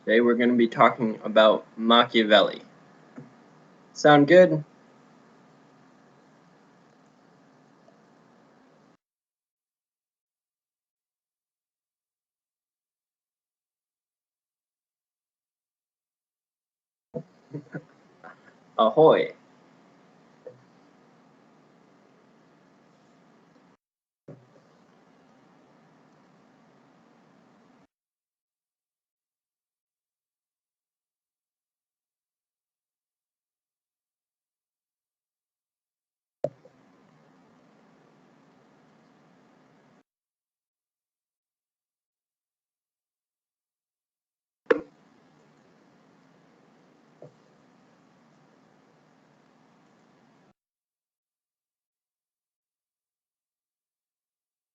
Today we're going to be talking about Machiavelli. Sound good? Ahoy!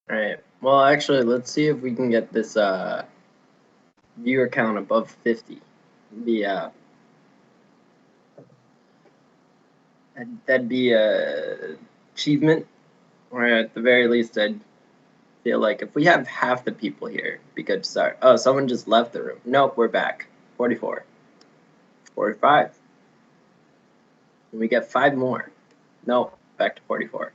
Alright, well actually let's see if we can get this viewer count above 50. That'd be a achievement, or at the very least I'd feel like if we have half the people here, it'd be good to start. Oh, someone just left the room. Nope, we're back. 44. 45. And we get 5 more. Nope, back to 44.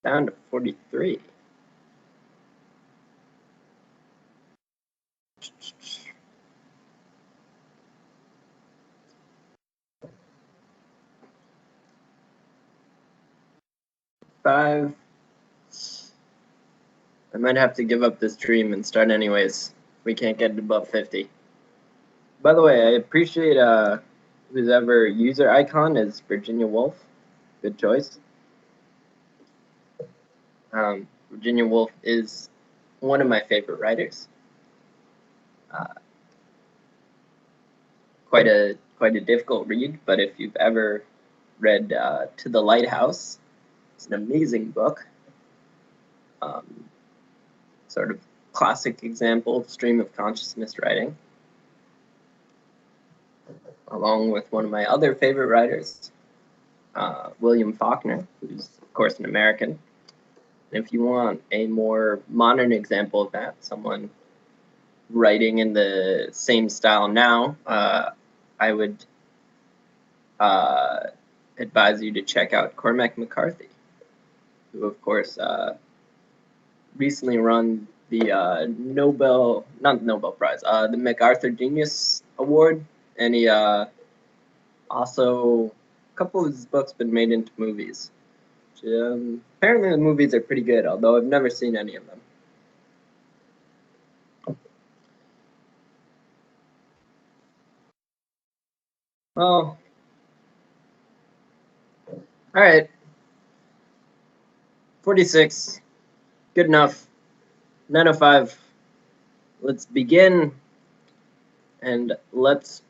Down to 43. Five. I might have to give up this dream and start anyways. We can't get above 50. By the way, I appreciate whose ever user icon is Virginia Woolf. Good choice. Virginia Woolf is one of my favorite writers. Quite a difficult read, but if you've ever read To the Lighthouse, it's an amazing book. Sort of classic example of stream of consciousness writing, along with one of my other favorite writers, William Faulkner, who's of course an American. And if you want a more modern example of that, someone writing in the same style now, I would advise you to check out Cormac McCarthy, who of course recently won the not the Nobel Prize, the MacArthur Genius Award, and he also, a couple of his books been made into movies. Which, apparently the movies are pretty good, although I've never seen any of them. Well, alright. 46. Good enough. 905. Let's begin, and let's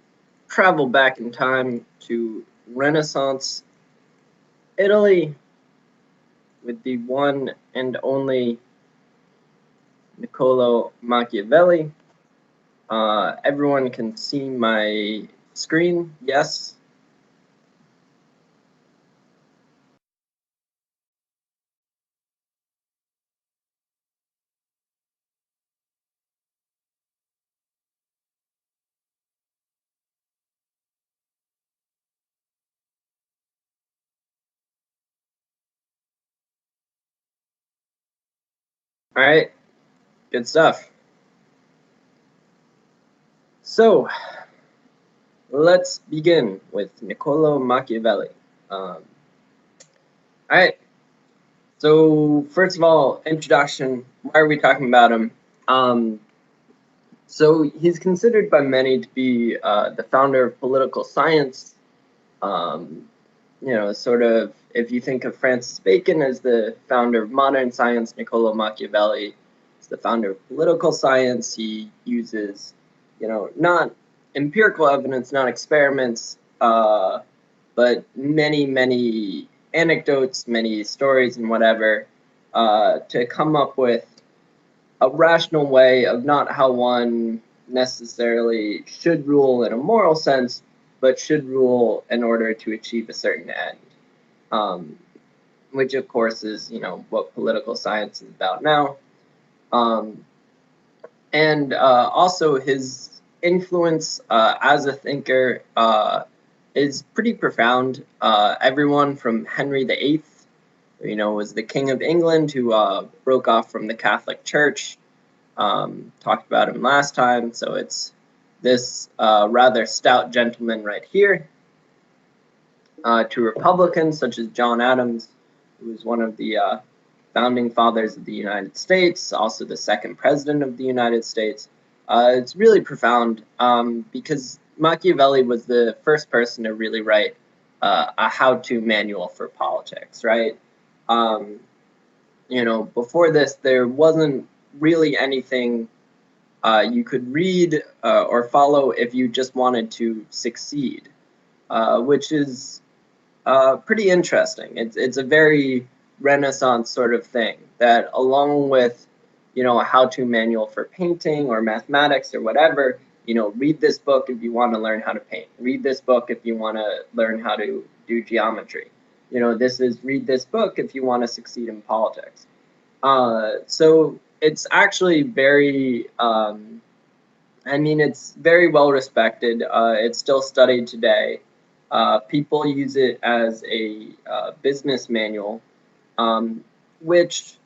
travel back in time to Renaissance Italy with the one and only Niccolo Machiavelli. Everyone can see my screen, yes? Alright, good stuff. So, let's begin with Niccolo Machiavelli. Alright, so first of all, introduction. Why are we talking about him? So he's considered by many to be the founder of political science. sort of, if you think of Francis Bacon as the founder of modern science, Niccolo Machiavelli is the founder of political science. He uses, not empirical evidence, not experiments, but many, many anecdotes, many stories, and whatever, to come up with a rational way of not how one necessarily should rule in a moral sense, but should rule in order to achieve a certain end, um, which of course is what political science is about now, um, and also his influence as a thinker is pretty profound. Everyone from Henry VIII, was the King of England who broke off from the Catholic Church. Talked about him last time, so it's this rather stout gentleman right here, to Republicans such as John Adams, who was one of the founding fathers of the United States, also the second president of the United States. It's really profound because Machiavelli was the first person to really write a how-to manual for politics, right? Before this, there wasn't really anything you could read or follow if you just wanted to succeed, which is pretty interesting. It's a very Renaissance sort of thing that, along with a how-to manual for painting or mathematics or whatever, read this book if you want to learn how to paint. Read this book if you want to learn how to do geometry. This is read this book if you want to succeed in politics. So it's actually very, it's very well respected. It's still studied today. People use it as a business manual, which,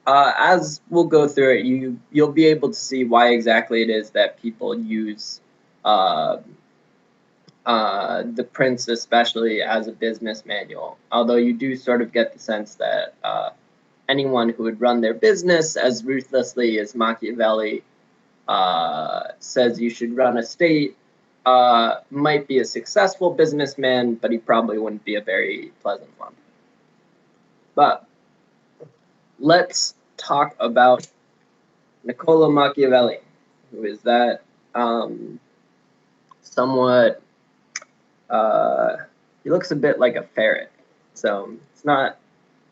as we'll go through it, you'll be able to see why exactly it is that people use the Prince especially as a business manual. Although you do sort of get the sense that anyone who would run their business as ruthlessly as Machiavelli says you should run a state might be a successful businessman, but he probably wouldn't be a very pleasant one. But let's talk about Niccolo Machiavelli, who is that somewhat, he looks a bit like a ferret. So it's not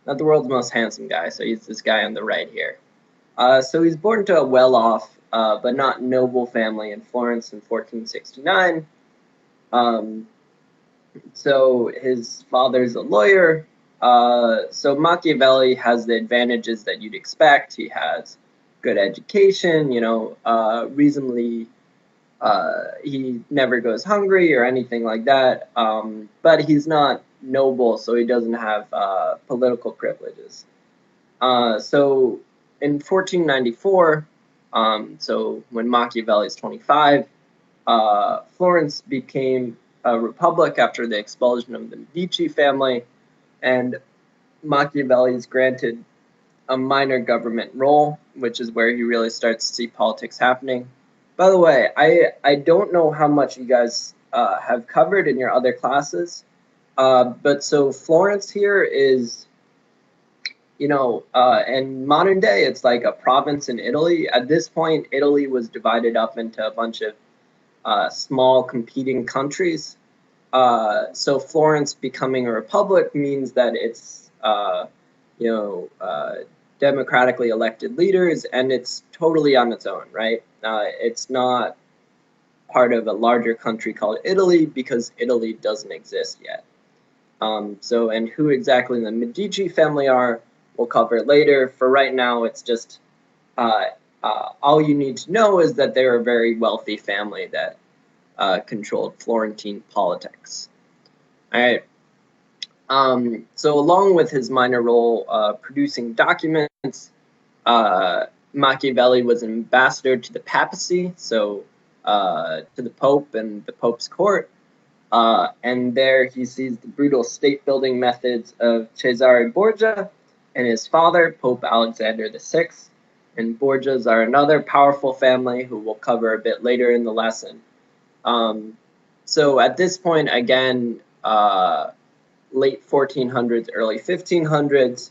the world's most handsome guy, so he's this guy on the right here. So he's born to a well-off but not noble family in Florence in 1469. So his father's a lawyer. So Machiavelli has the advantages that you'd expect. He has good education, reasonably, he never goes hungry or anything like that. But he's not noble, so he doesn't have political privileges. So in 1494, so when Machiavelli is 25, Florence became a republic after the expulsion of the Medici family, and Machiavelli is granted a minor government role, which is where he really starts to see politics happening. By the way, I don't know how much you guys have covered in your other classes, but so Florence here is, in modern day, it's like a province in Italy. At this point, Italy was divided up into a bunch of small competing countries. So Florence becoming a republic means that it's, democratically elected leaders, and it's totally on its own, right? It's not part of a larger country called Italy because Italy doesn't exist yet. And who exactly the Medici family are, we'll cover later. For right now, it's just all you need to know is that they're a very wealthy family that controlled Florentine politics. All right. So along with his minor role producing documents, Machiavelli was an ambassador to the papacy, so to the Pope and the Pope's court. And there he sees the brutal state-building methods of Cesare Borgia and his father, Pope Alexander VI. And Borgias are another powerful family who we'll cover a bit later in the lesson. So at this point, again, late 1400s, early 1500s.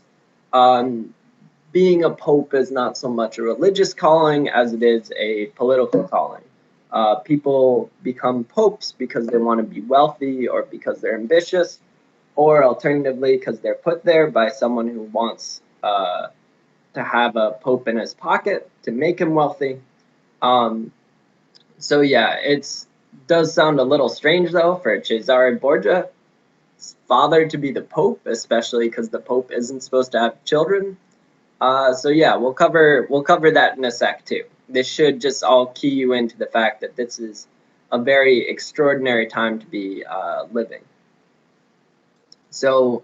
Being a pope is not so much a religious calling as it is a political calling. People become popes because they want to be wealthy or because they're ambitious, or alternatively because they're put there by someone who wants to have a pope in his pocket to make him wealthy. So yeah, it does sound a little strange though for Cesare Borgia's father to be the pope, especially because the pope isn't supposed to have children. So yeah, we'll cover that in a sec too. This should just all key you into the fact that this is a very extraordinary time to be living. So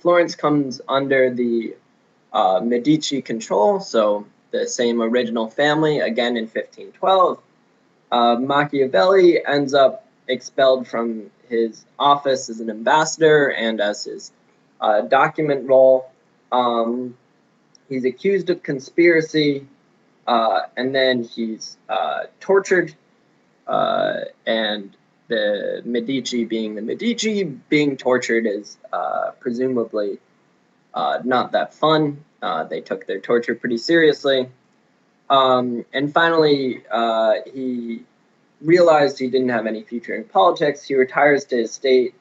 Florence comes under the Medici control, so the same original family, again in 1512. Machiavelli ends up expelled from his office as an ambassador and as his document role. He's accused of conspiracy, and then he's tortured, and the Medici being tortured is presumably not that fun. They took their torture pretty seriously. And finally, he realized he didn't have any future in politics. He retires to his estate,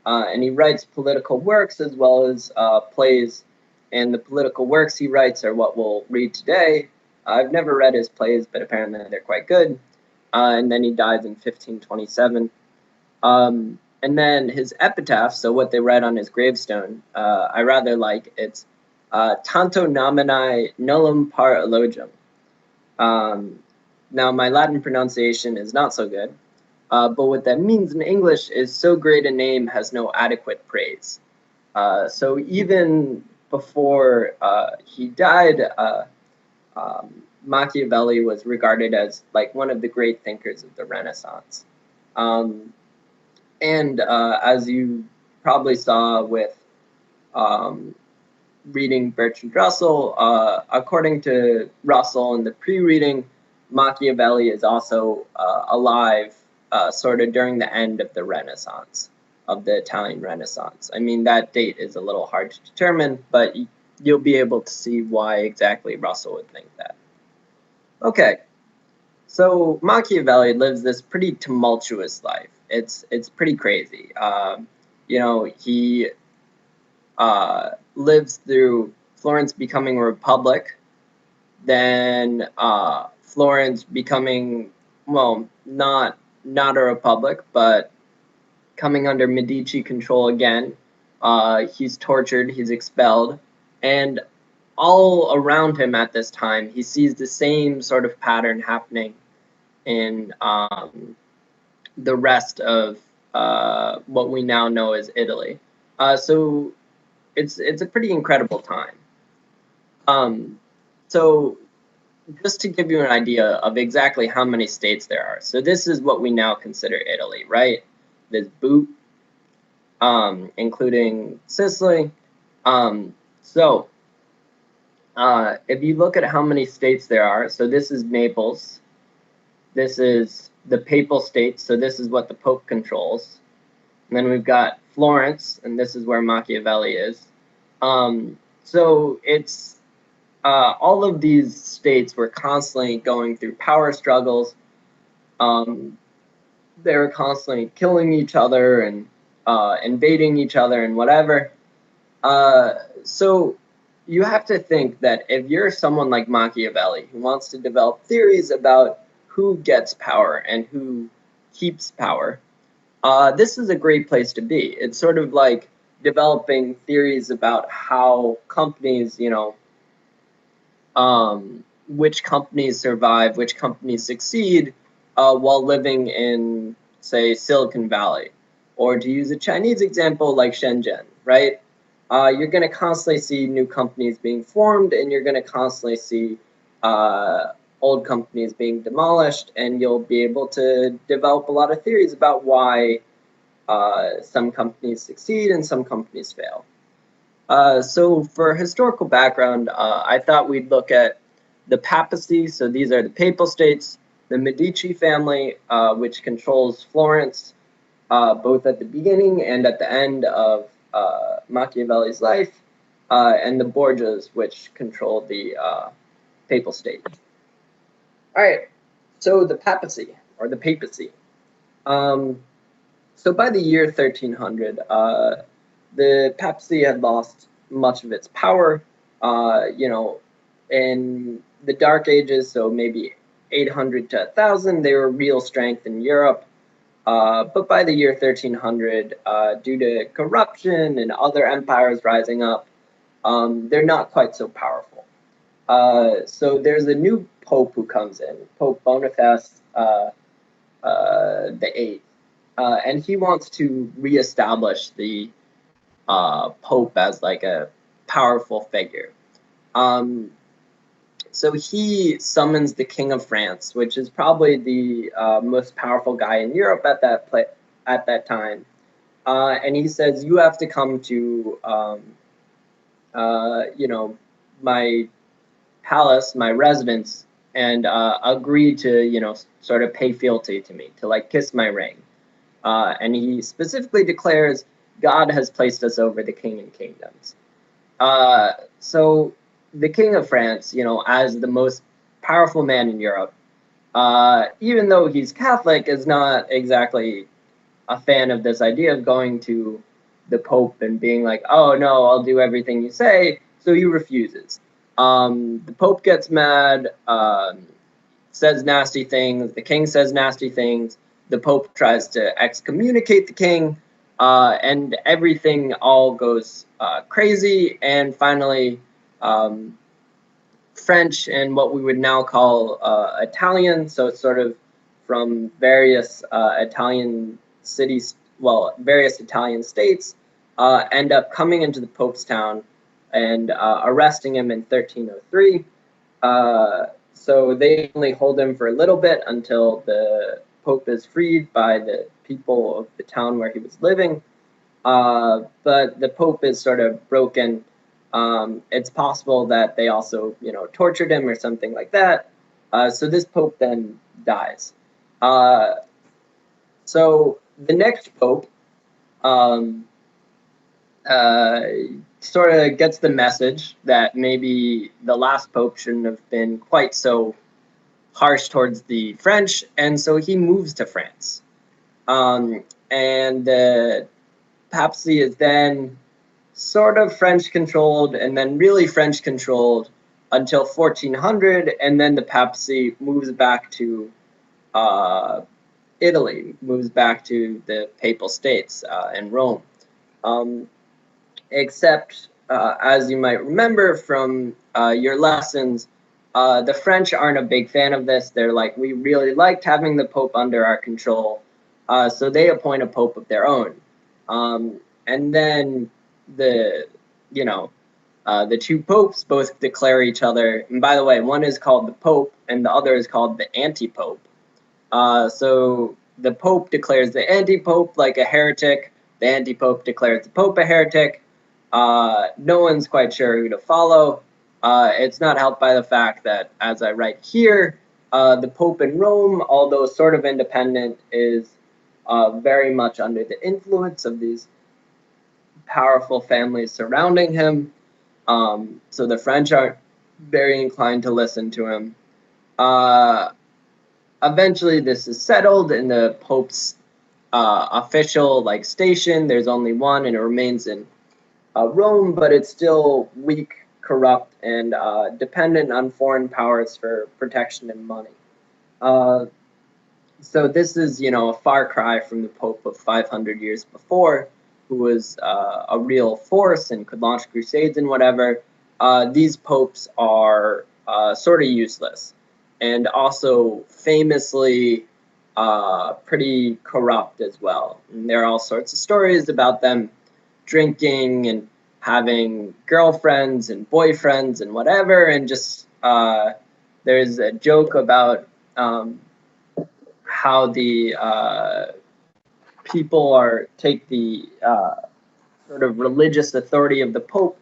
and he writes political works as well as plays. And the political works he writes are what we'll read today. I've never read his plays, but apparently they're quite good. And then he dies in 1527. And then his epitaph, so what they write on his gravestone, I rather like. It's Tanto nomini nullum par elogium. Now, my Latin pronunciation is not so good, but what that means in English is so great a name has no adequate praise. So even before he died, Machiavelli was regarded as like one of the great thinkers of the Renaissance. And as you probably saw with reading Bertrand Russell, according to Russell in the pre-reading, Machiavelli is also alive sort of during the end of the Renaissance, of the Italian Renaissance. I mean, that date is a little hard to determine, but you'll be able to see why exactly Russell would think that. Okay, so Machiavelli lives this pretty tumultuous life. It's pretty crazy. You know, he lives through Florence becoming a republic, then Florence becoming, well, not a republic, but coming under Medici control again. He's tortured, he's expelled, and all around him at this time, he sees the same sort of pattern happening in the rest of what we now know as Italy. So it's a pretty incredible time. So just to give you an idea of exactly how many states there are. So this is what we now consider Italy, right? This boot, including Sicily. If you look at how many states there are, so this is Naples. This is the Papal States, so this is what the Pope controls. And then we've got Florence, and this is where Machiavelli is. So it's all of these states were constantly going through power struggles. They were constantly killing each other and invading each other and whatever. So you have to think that if you're someone like Machiavelli who wants to develop theories about who gets power and who keeps power, this is a great place to be. It's sort of like developing theories about how companies, you know, which companies survive, which companies succeed while living in, say, Silicon Valley. Or to use a Chinese example, like Shenzhen, right? You're going to constantly see new companies being formed, and you're going to constantly see old companies being demolished, and you'll be able to develop a lot of theories about why some companies succeed and some companies fail. So for historical background, I thought we'd look at the papacy. So these are the Papal States, the Medici family, which controls Florence, both at the beginning and at the end of Machiavelli's life, and the Borgias, which controlled the papal state. All right, so the papacy, or the papacy. So by the year 1300, the papacy had lost much of its power. In the Dark Ages, so maybe 800 to 1000, they were real strength in Europe. But by the year 1300, due to corruption and other empires rising up, they're not quite so powerful. So there's a new pope who comes in, Pope Boniface the Eighth, and he wants to reestablish the pope as like a powerful figure. So he summons the King of France, which is probably the most powerful guy in Europe at that time, and he says, "You have to come to, my palace, my residence, and agree to, sort of pay fealty to me, to like kiss my ring." And he specifically declares, "God has placed us over the king and kingdoms." So the King of France, as the most powerful man in Europe, even though he's Catholic, is not exactly a fan of this idea of going to the Pope and being like, "Oh no, I'll do everything you say." So he refuses. The Pope gets mad, says nasty things. The King says nasty things. The Pope tries to excommunicate the King, and everything all goes crazy. And finally, French and what we would now call Italian, so it's sort of from various Italian cities, well, various Italian states, end up coming into the Pope's town and arresting him in 1303. So they only hold him for a little bit until the Pope is freed by the people of the town where he was living. But the Pope is sort of broken. It's possible that they also, tortured him or something like that. So this Pope then dies. So the next Pope sort of gets the message that maybe the last Pope shouldn't have been quite so harsh towards the French, and so he moves to France. And the papacy is then sort of French-controlled, and then really French-controlled until 1400, and then the papacy moves back to Italy, moves back to the Papal States and Rome. Except, as you might remember from your lessons, the French aren't a big fan of this. They're like, we really liked having the Pope under our control, so they appoint a Pope of their own. And then the two popes both declare each other. And by the way, one is called the Pope, and the other is called the Anti-Pope. So the Pope declares the Anti-Pope like a heretic. The Anti-Pope declares the Pope a heretic. No one's quite sure who to follow. It's not helped by the fact that, as I write here, the Pope in Rome, although sort of independent, is very much under the influence of these powerful families surrounding him. So the French aren't very inclined to listen to him. Eventually, this is settled in the Pope's official station. There's only one, and it remains in Rome, but it's still weak, corrupt, and dependent on foreign powers for protection and money. So this is, a far cry from the Pope of 500 years before, who was a real force and could launch crusades and whatever. These popes are sort of useless, and also famously pretty corrupt as well. And there are all sorts of stories about them drinking and having girlfriends and boyfriends and whatever, and just there's a joke about how the people take the sort of religious authority of the Pope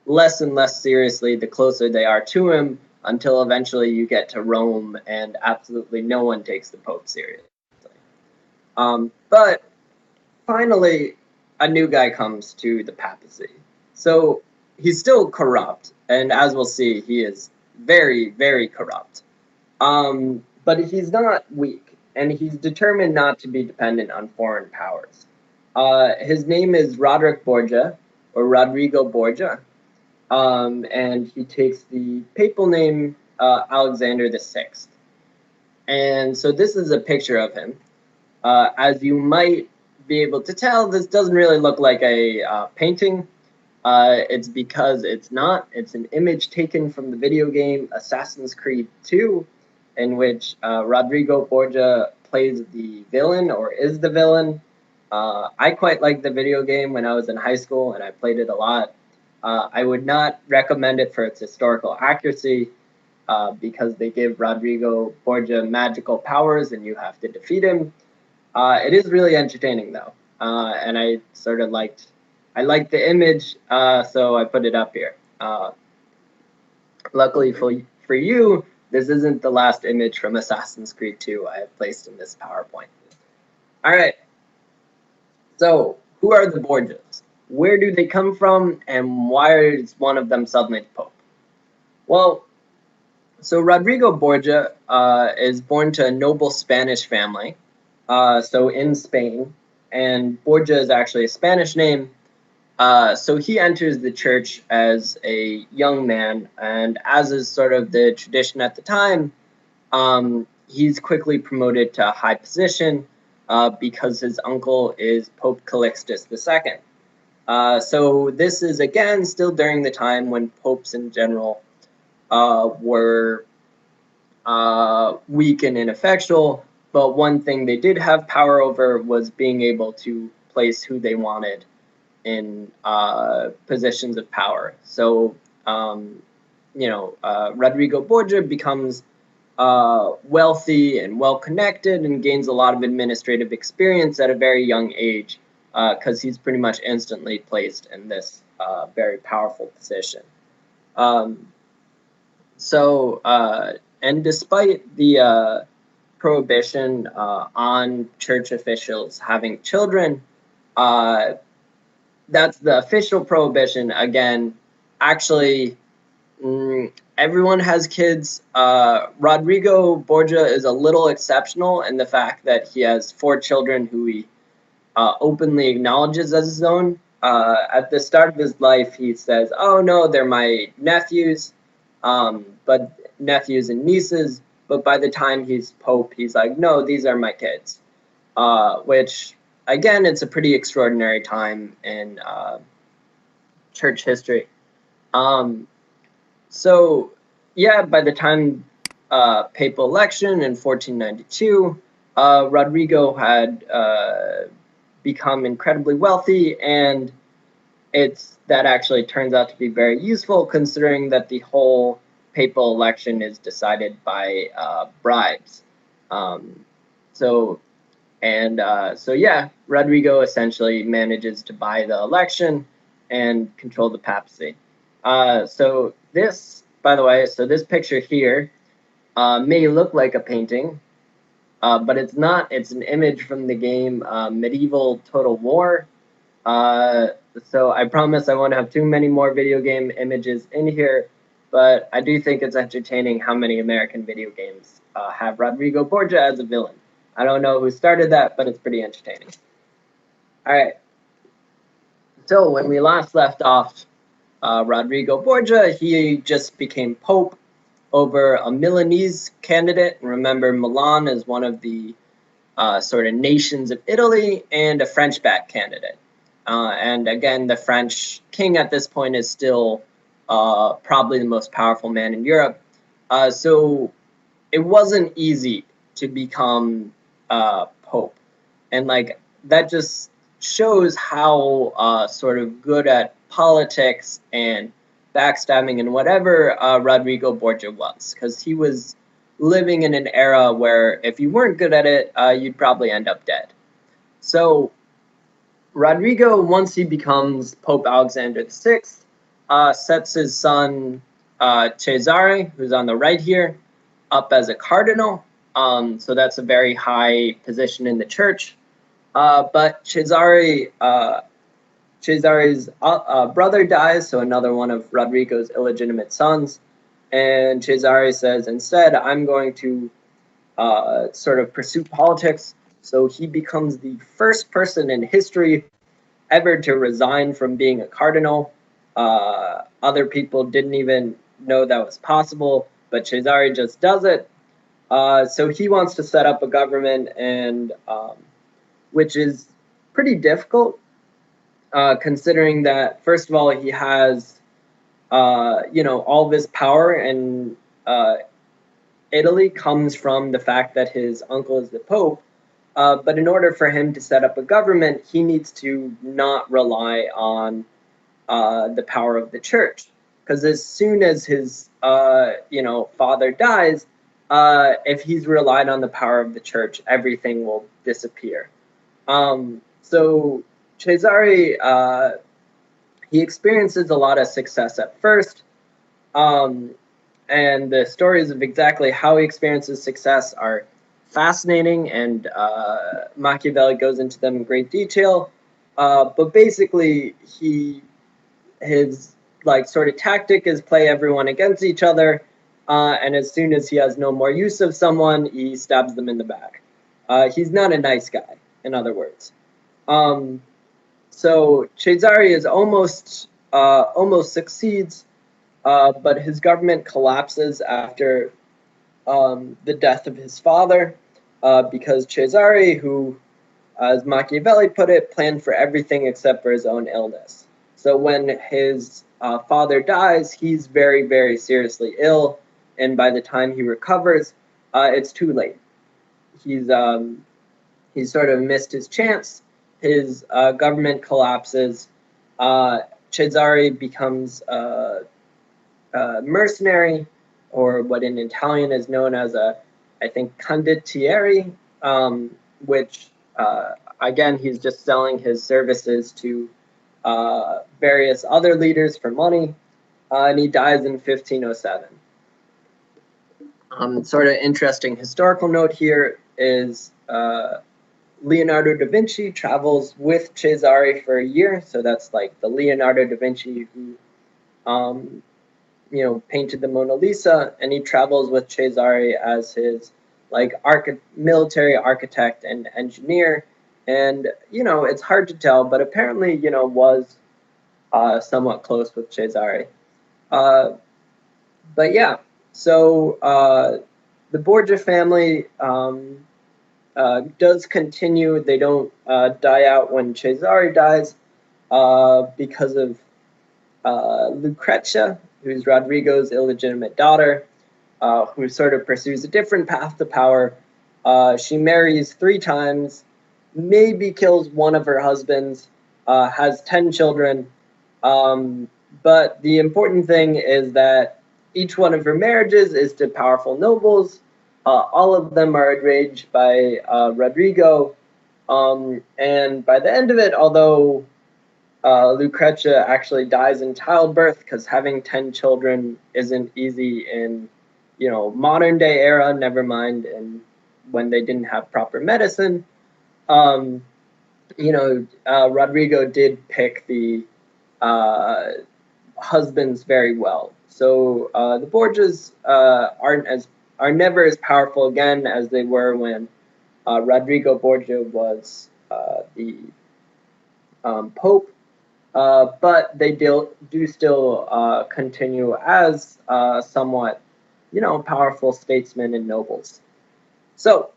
less and less seriously the closer they are to him, until eventually you get to Rome and absolutely no one takes the Pope seriously. But finally, a new guy comes to the papacy. So he's still corrupt, and as we'll see, he is very, very corrupt. But he's not weak, and he's determined not to be dependent on foreign powers. His name is Roderick Borgia, or Rodrigo Borgia, and he takes the papal name Alexander VI. And so this is a picture of him. As you might be able to tell, this doesn't really look like a painting. It's because it's not. It's an image taken from the video game Assassin's Creed 2, in which Rodrigo Borgia plays the villain, or is the villain. I quite liked the video game when I was in high school, and I played it a lot. I would not recommend it for its historical accuracy, because they give Rodrigo Borgia magical powers and you have to defeat him. It is really entertaining though, and I sort of liked the image, so I put it up here. Luckily for you, this isn't the last image from Assassin's Creed 2 I have placed in this PowerPoint. All right, so who are the Borgias? Where do they come from, and why is one of them suddenly Pope? Well, so Rodrigo Borgia is born to a noble Spanish family, so in Spain, and Borgia is actually a Spanish name. So he enters the church as a young man, and as is sort of the tradition at the time, he's quickly promoted to a high position because his uncle is Pope Calixtus II. So this is, again, still during the time when popes in general were weak and ineffectual, but one thing they did have power over was being able to place who they wanted in positions of power. So, Rodrigo Borgia becomes wealthy and well-connected and gains a lot of administrative experience at a very young age, because he's pretty much instantly placed in this very powerful position. And despite the prohibition on church officials having children, that's the official prohibition. Again, actually, everyone has kids. Rodrigo Borgia is a little exceptional in the fact that he has 4 children who he openly acknowledges as his own. At the start of his life, he says, "Oh no, they're my nephews," but nephews and nieces. But by the time he's Pope, he's like, "No, these are my kids," which, again, it's a pretty extraordinary time in church history. So, yeah, by the time papal election in 1492, Rodrigo had become incredibly wealthy, and that actually turns out to be very useful, considering that the whole papal election is decided by bribes. So yeah, Rodrigo essentially manages to buy the election and control the papacy. So this, by the way, this picture here may look like a painting, but it's not. It's an image from the game Medieval Total War. So I promise I won't have too many more video game images in here, but I do think it's entertaining how many American video games have Rodrigo Borgia as a villain. I don't know who started that, but it's pretty entertaining. All right. So when we last left off, Rodrigo Borgia, he just became Pope over a Milanese candidate. Remember, Milan is one of the sort of nations of Italy, and a French-backed candidate. And again, the French king at this point is still probably the most powerful man in Europe. So it wasn't easy to become Pope. And like that just shows how sort of good at politics and backstabbing and whatever Rodrigo Borgia was, because he was living in an era where if you weren't good at it, you'd probably end up dead. So Rodrigo, once he becomes Pope Alexander VI, sets his son Cesare, who's on the right here, up as a cardinal. So that's a very high position in the church. But Cesare Cesare's brother dies, so another one of Rodrigo's illegitimate sons, and Cesare says, instead, I'm going to sort of pursue politics. So he becomes the first person in history ever to resign from being a cardinal. Other people didn't even know that was possible, but Cesare just does it. So he wants to set up a government, and which is pretty difficult, considering that first of all he has all this power, and Italy comes from the fact that his uncle is the Pope. But in order for him to set up a government, he needs to not rely on the power of the church, because as soon as his father dies, if he's relied on the power of the church, everything will disappear. So Cesare, he experiences a lot of success at first, and the stories of exactly how he experiences success are fascinating, and Machiavelli goes into them in great detail. But basically, his sort of tactic is play everyone against each other, and as soon as he has no more use of someone, he stabs them in the back. He's not a nice guy, in other words. So Cesare is almost succeeds, but his government collapses after the death of his father, because Cesare, who, as Machiavelli put it, planned for everything except for his own illness. So when his father dies, he's very, very seriously ill, and by the time he recovers, it's too late. He's sort of missed his chance. His government collapses. Cesare becomes a mercenary, or what in Italian is known as I think, condottieri, which again, he's just selling his services to various other leaders for money, and he dies in 1507. Sort of interesting historical note here is Leonardo da Vinci travels with Cesare for a year, so that's like the Leonardo da Vinci who painted the Mona Lisa, and he travels with Cesare as his military architect and engineer. And it's hard to tell, but apparently was somewhat close with Cesare. But yeah, so the Borgia family does continue. They don't die out when Cesare dies, because of Lucrezia, who's Rodrigo's illegitimate daughter, who sort of pursues a different path to power. She marries 3 times, maybe kills one of her husbands, has 10 children, but the important thing is that each one of her marriages is to powerful nobles. All of them are outraged by Rodrigo, and by the end of it, although Lucrezia actually dies in childbirth, because having 10 children isn't easy in modern day era, never mind in when they didn't have proper medicine. Rodrigo did pick the husbands very well. So the Borgias are never as powerful again as they were when Rodrigo Borgia was the Pope, but they do still continue as somewhat, powerful statesmen and nobles. So,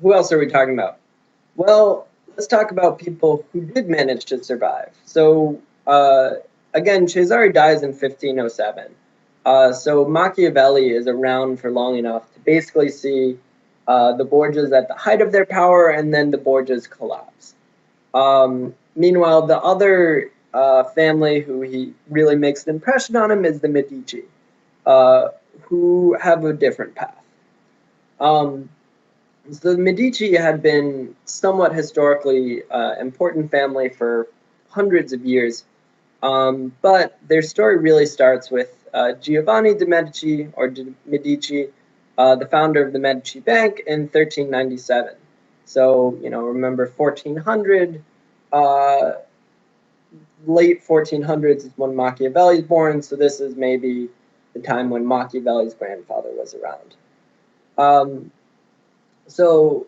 who else are we talking about? Well, let's talk about people who did manage to survive. So, again, Cesare dies in 1507. So Machiavelli is around for long enough to basically see the Borgias at the height of their power, and then the Borgias collapse. Meanwhile, the other family who he really makes an impression on him is the Medici, who have a different path. So the Medici had been somewhat historically important family for hundreds of years, but their story really starts with Giovanni de' Medici, or de' Medici, the founder of the Medici Bank in 1397. So, remember 1400, late 1400s is when Machiavelli is born, so this is maybe the time when Machiavelli's grandfather was around. So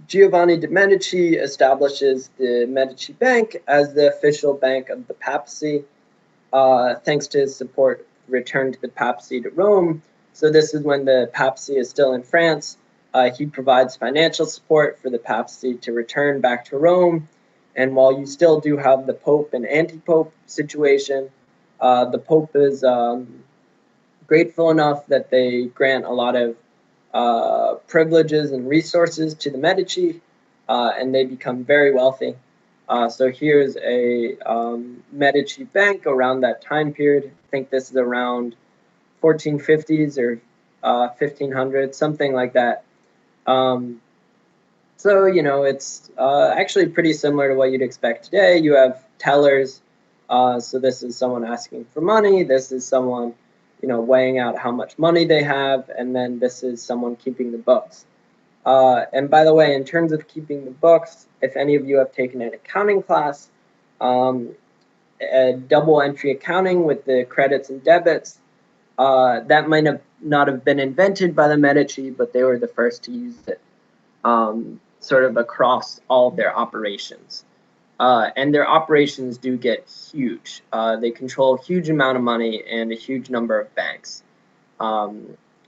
Giovanni de' Medici establishes the Medici Bank as the official bank of the papacy, thanks to his support return to the papacy to Rome. So this is when the papacy is still in France. He provides financial support for the papacy to return back to Rome. And while you still do have the Pope and anti-Pope situation, the Pope is grateful enough that they grant a lot of privileges and resources to the Medici, and they become very wealthy. So here's a Medici bank around that time period. I think this is around 1450s or 1500s, something like that. So, you know, it's actually pretty similar to what you'd expect today. You have tellers. So this is someone asking for money. This is someone, you know, weighing out how much money they have. And then this is someone keeping the books. And by the way, in terms of keeping the books, if any of you have taken an accounting class, double entry accounting with the credits and debits, that might not have been invented by the Medici, but they were the first to use it sort of across all of their operations. And their operations do get huge. They control a huge amount of money and a huge number of banks.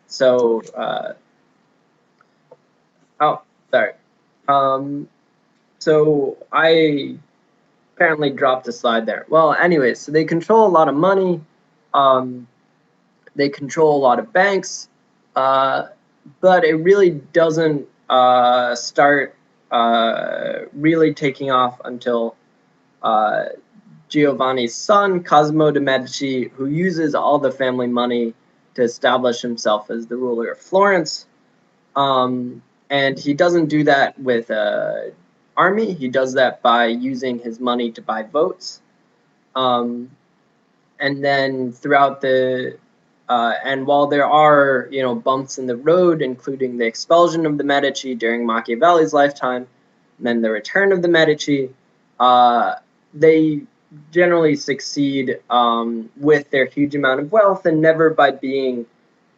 So I apparently dropped a slide there. Well, anyways, so they control a lot of money. They control a lot of banks, but it really doesn't start really taking off until Giovanni's son, Cosimo de' Medici, who uses all the family money to establish himself as the ruler of Florence. And he doesn't do that with an army. He does that by using his money to buy votes. And then throughout the and while there are, you know, bumps in the road, including the expulsion of the Medici during Machiavelli's lifetime, and then the return of the Medici, they generally succeed with their huge amount of wealth and never by being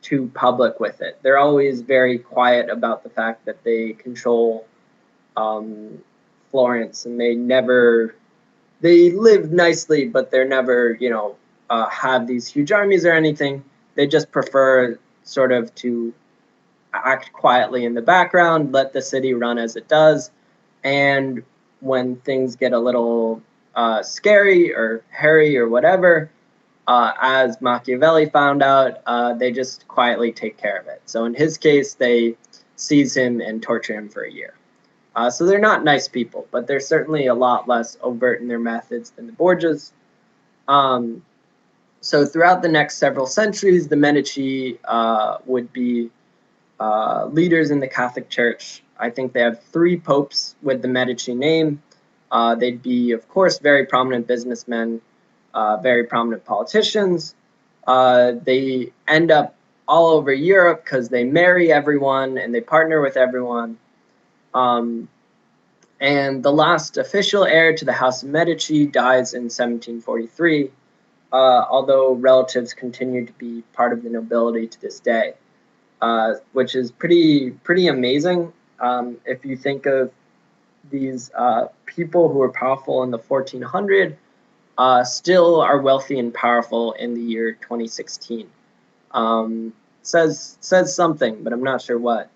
too public with it. They're always very quiet about the fact that they control Florence, and they live nicely, but they're never, you know, have these huge armies or anything. They just prefer sort of to act quietly in the background, let the city run as it does, and when things get a little scary or hairy or whatever, as Machiavelli found out, they just quietly take care of it. So in his case, they seize him and torture him for a year. So they're not nice people, but they're certainly a lot less overt in their methods than the Borgias. So throughout the next several centuries, the Medici would be leaders in the Catholic Church. I think they have 3 popes with the Medici name. They'd be, of course, very prominent businessmen, very prominent politicians. They end up all over Europe because they marry everyone and they partner with everyone. And the last official heir to the House of Medici dies in 1743, although relatives continue to be part of the nobility to this day, which is pretty amazing. If you think of these people who were powerful in the 1400s, still are wealthy and powerful in the year 2016. Says something, but I'm not sure what.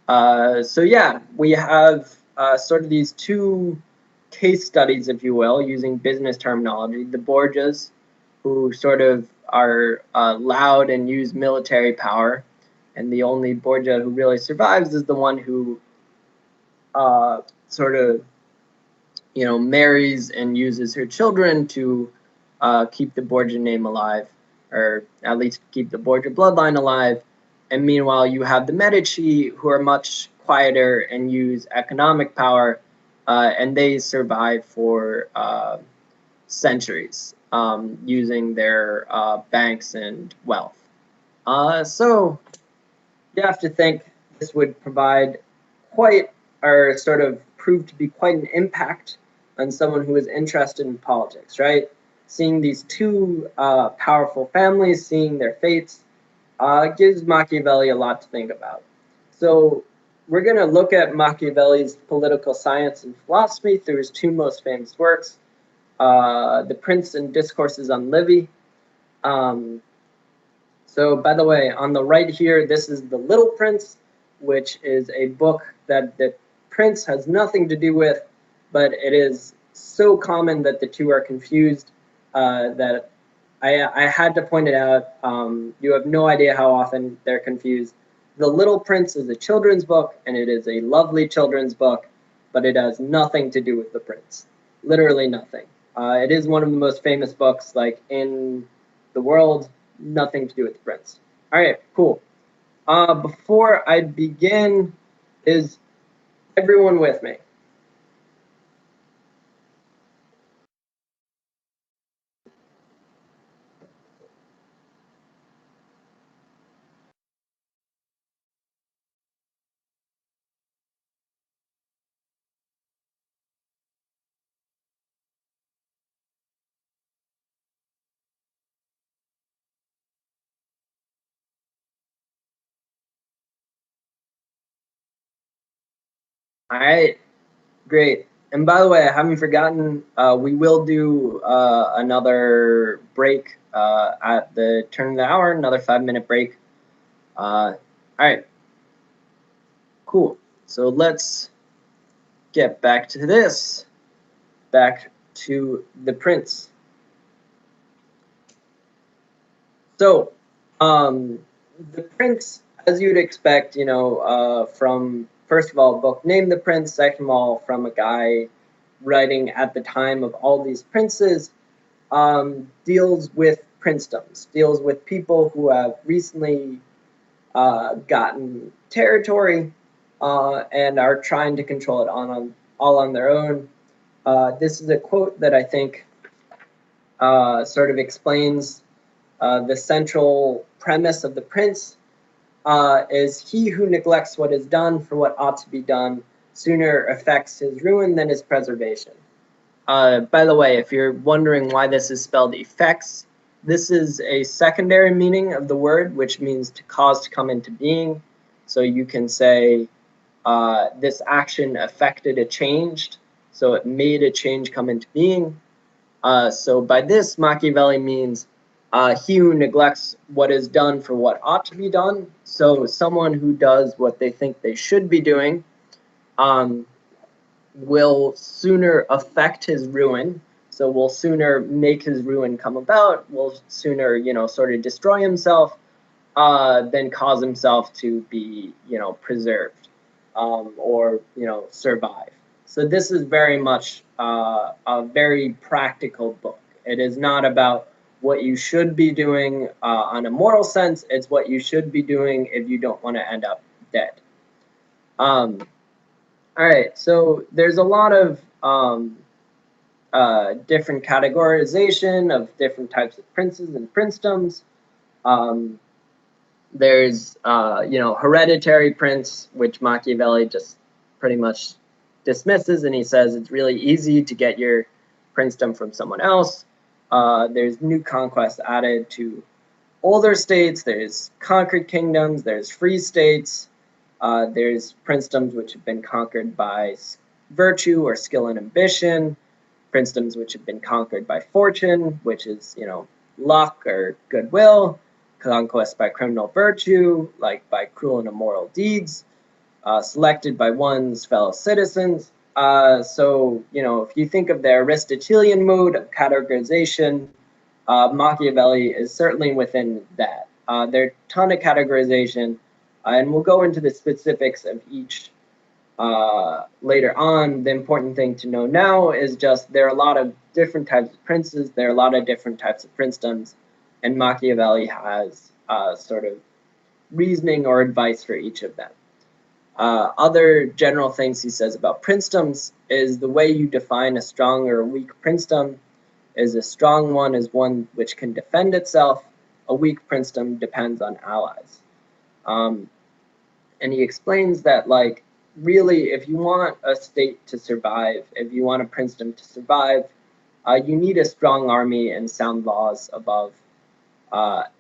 So yeah, we have sort of these 2 case studies, if you will, using business terminology. The Borgias, who sort of are loud and use military power, and the only Borgia who really survives is the one who sort of, you know, marries and uses her children to keep the Borgia name alive, or at least keep the Borgia bloodline alive. And meanwhile, you have the Medici, who are much quieter and use economic power, and they survive for centuries using their banks and wealth. So you have to think this would provide quite, or sort of prove to be quite an impact and someone who is interested in politics, right? Seeing these two powerful families, seeing their fates, gives Machiavelli a lot to think about. So we're going to look at Machiavelli's political science and philosophy through his two most famous works, The Prince and Discourses on Livy. So by the way, on the right here, this is The Little Prince, which is a book that the prince has nothing to do with, but it is so common that the two are confused that I had to point it out. You have no idea how often they're confused. The Little Prince is a children's book, and it is a lovely children's book, but it has nothing to do with the prince. Literally nothing. It is one of the most famous books like in the world, nothing to do with the prince. All right, cool. Before I begin, is everyone with me? All right, great. And by the way, I haven't forgotten, we will do another break at the turn of the hour, another 5-minute break. All right, cool. So let's get back to this, back to the prince. So, the prince, as you'd expect, from first of all, a book named The Prince, second of all, from a guy writing at the time of all these princes, deals with princedoms, deals with people who have recently gotten territory and are trying to control it all on their own. This is a quote that I think sort of explains the central premise of The Prince. Is he who neglects what is done for what ought to be done sooner effects his ruin than his preservation. By the way, if you're wondering why this is spelled effects, this is a secondary meaning of the word, which means to cause to come into being. So you can say this action affected a change, so it made a change come into being. So by this, Machiavelli means he who neglects what is done for what ought to be done. So someone who does what they think they should be doing will sooner affect his ruin. So will sooner make his ruin come about, will sooner, sort of destroy himself than cause himself to be, preserved or, survive. So this is very much a very practical book. It is not about what you should be doing on a moral sense. It's what you should be doing if you don't want to end up dead. All right, so there's a lot of different categorization of different types of princes and princedoms. There's, hereditary prince, which Machiavelli just pretty much dismisses, and he says it's really easy to get your princedom from someone else. There's new conquests added to older states. There's conquered kingdoms. There's free states. There's princedoms which have been conquered by virtue or skill and ambition. Princedoms which have been conquered by fortune, which is, luck or goodwill. Conquest by criminal virtue, like by cruel and immoral deeds. Selected by one's fellow citizens. So, if you think of the Aristotelian mode of categorization, Machiavelli is certainly within that. There are a ton of categorization, and we'll go into the specifics of each later on. The important thing to know now is just there are a lot of different types of princes, there are a lot of different types of princedoms, and Machiavelli has sort of reasoning or advice for each of them. Other general things he says about princedoms is the way you define a strong or a weak princedom is a strong one is one which can defend itself. A weak princedom depends on allies. And he explains that, like, really, if you want a state to survive, if you want a princedom to survive, you need a strong army and sound laws above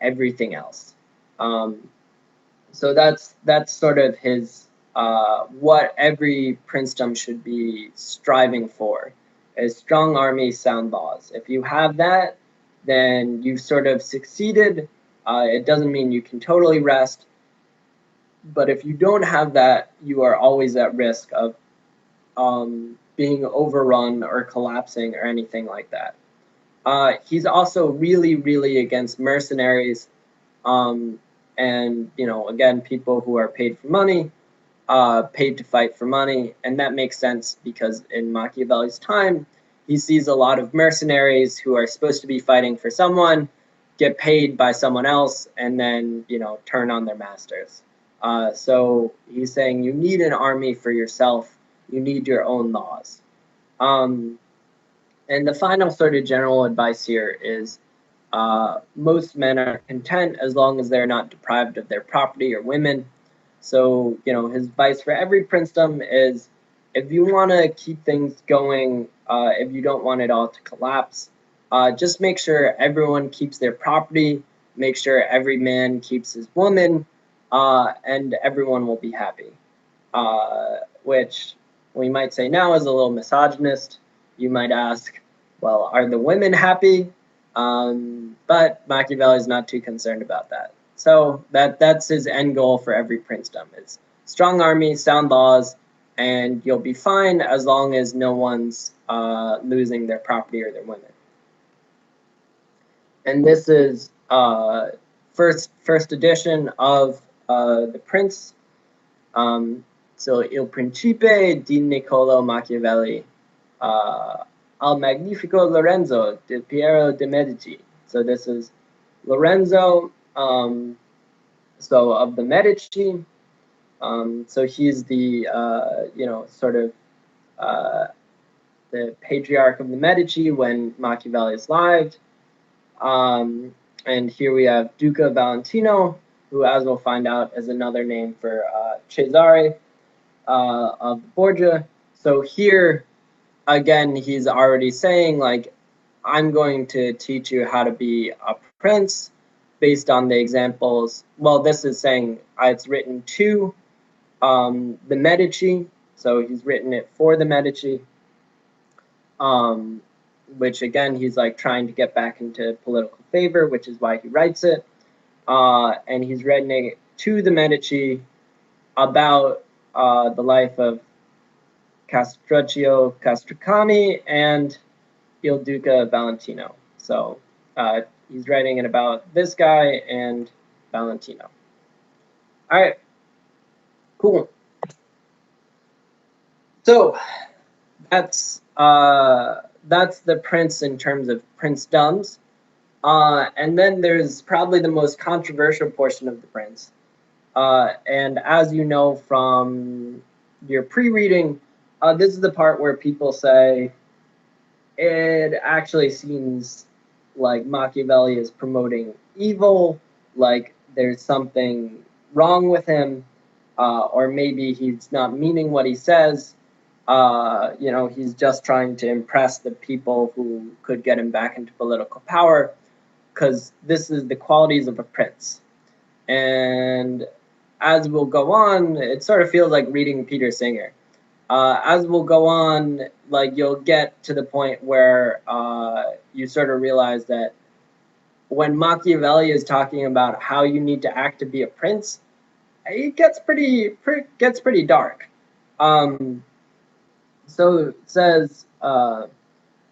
everything else. So that's sort of his what every princedom should be striving for: a strong army, sound laws. If you have that, then you've sort of succeeded. It doesn't mean you can totally rest, but if you don't have that, you are always at risk of being overrun or collapsing or anything like that. He's also really, really against mercenaries, and again, people who are paid for money, paid to fight for money, and that makes sense because in Machiavelli's time, he sees a lot of mercenaries who are supposed to be fighting for someone, get paid by someone else, and then turn on their masters. So he's saying you need an army for yourself. You need your own laws. And the final sort of general advice here is most men are content as long as they're not deprived of their property or women. So, his advice for every princedom is if you want to keep things going, if you don't want it all to collapse, just make sure everyone keeps their property, make sure every man keeps his woman, and everyone will be happy. Which we might say now is a little misogynist. You might ask, well, are the women happy? But Machiavelli is not too concerned about that. So that's his end goal for every princedom: is strong army, sound laws, and you'll be fine as long as no one's losing their property or their women. And this is first edition of The Prince. So Il Principe di Niccolò Machiavelli, al Magnifico Lorenzo di Piero de' Medici. So this is Lorenzo, so of the Medici. So he's the sort of the patriarch of the Medici when Machiavelli is lived. And here we have Duca Valentino, who, as we'll find out, is another name for Cesare of Borgia. So here, again, he's already saying, like, I'm going to teach you how to be a prince based on the examples. Well, this is saying it's written to the Medici, so he's written it for the Medici, which again, he's like trying to get back into political favor, which is why he writes it. And he's written it to the Medici about the life of Castruccio Castricani and Il Duca Valentino. So he's writing it about this guy and Valentino. All right, cool. So that's the prince in terms of princedoms. And then there's probably the most controversial portion of the prince. And as you know from your pre-reading, this is the part where people say it actually seems like Machiavelli is promoting evil, like there's something wrong with him, or maybe he's not meaning what he says. He's just trying to impress the people who could get him back into political power, because this is the qualities of a prince. And as we'll go on, it sort of feels like reading Peter Singer. As we'll go on, like you'll get to the point where you sort of realize that when Machiavelli is talking about how you need to act to be a prince, it gets pretty dark. So it says,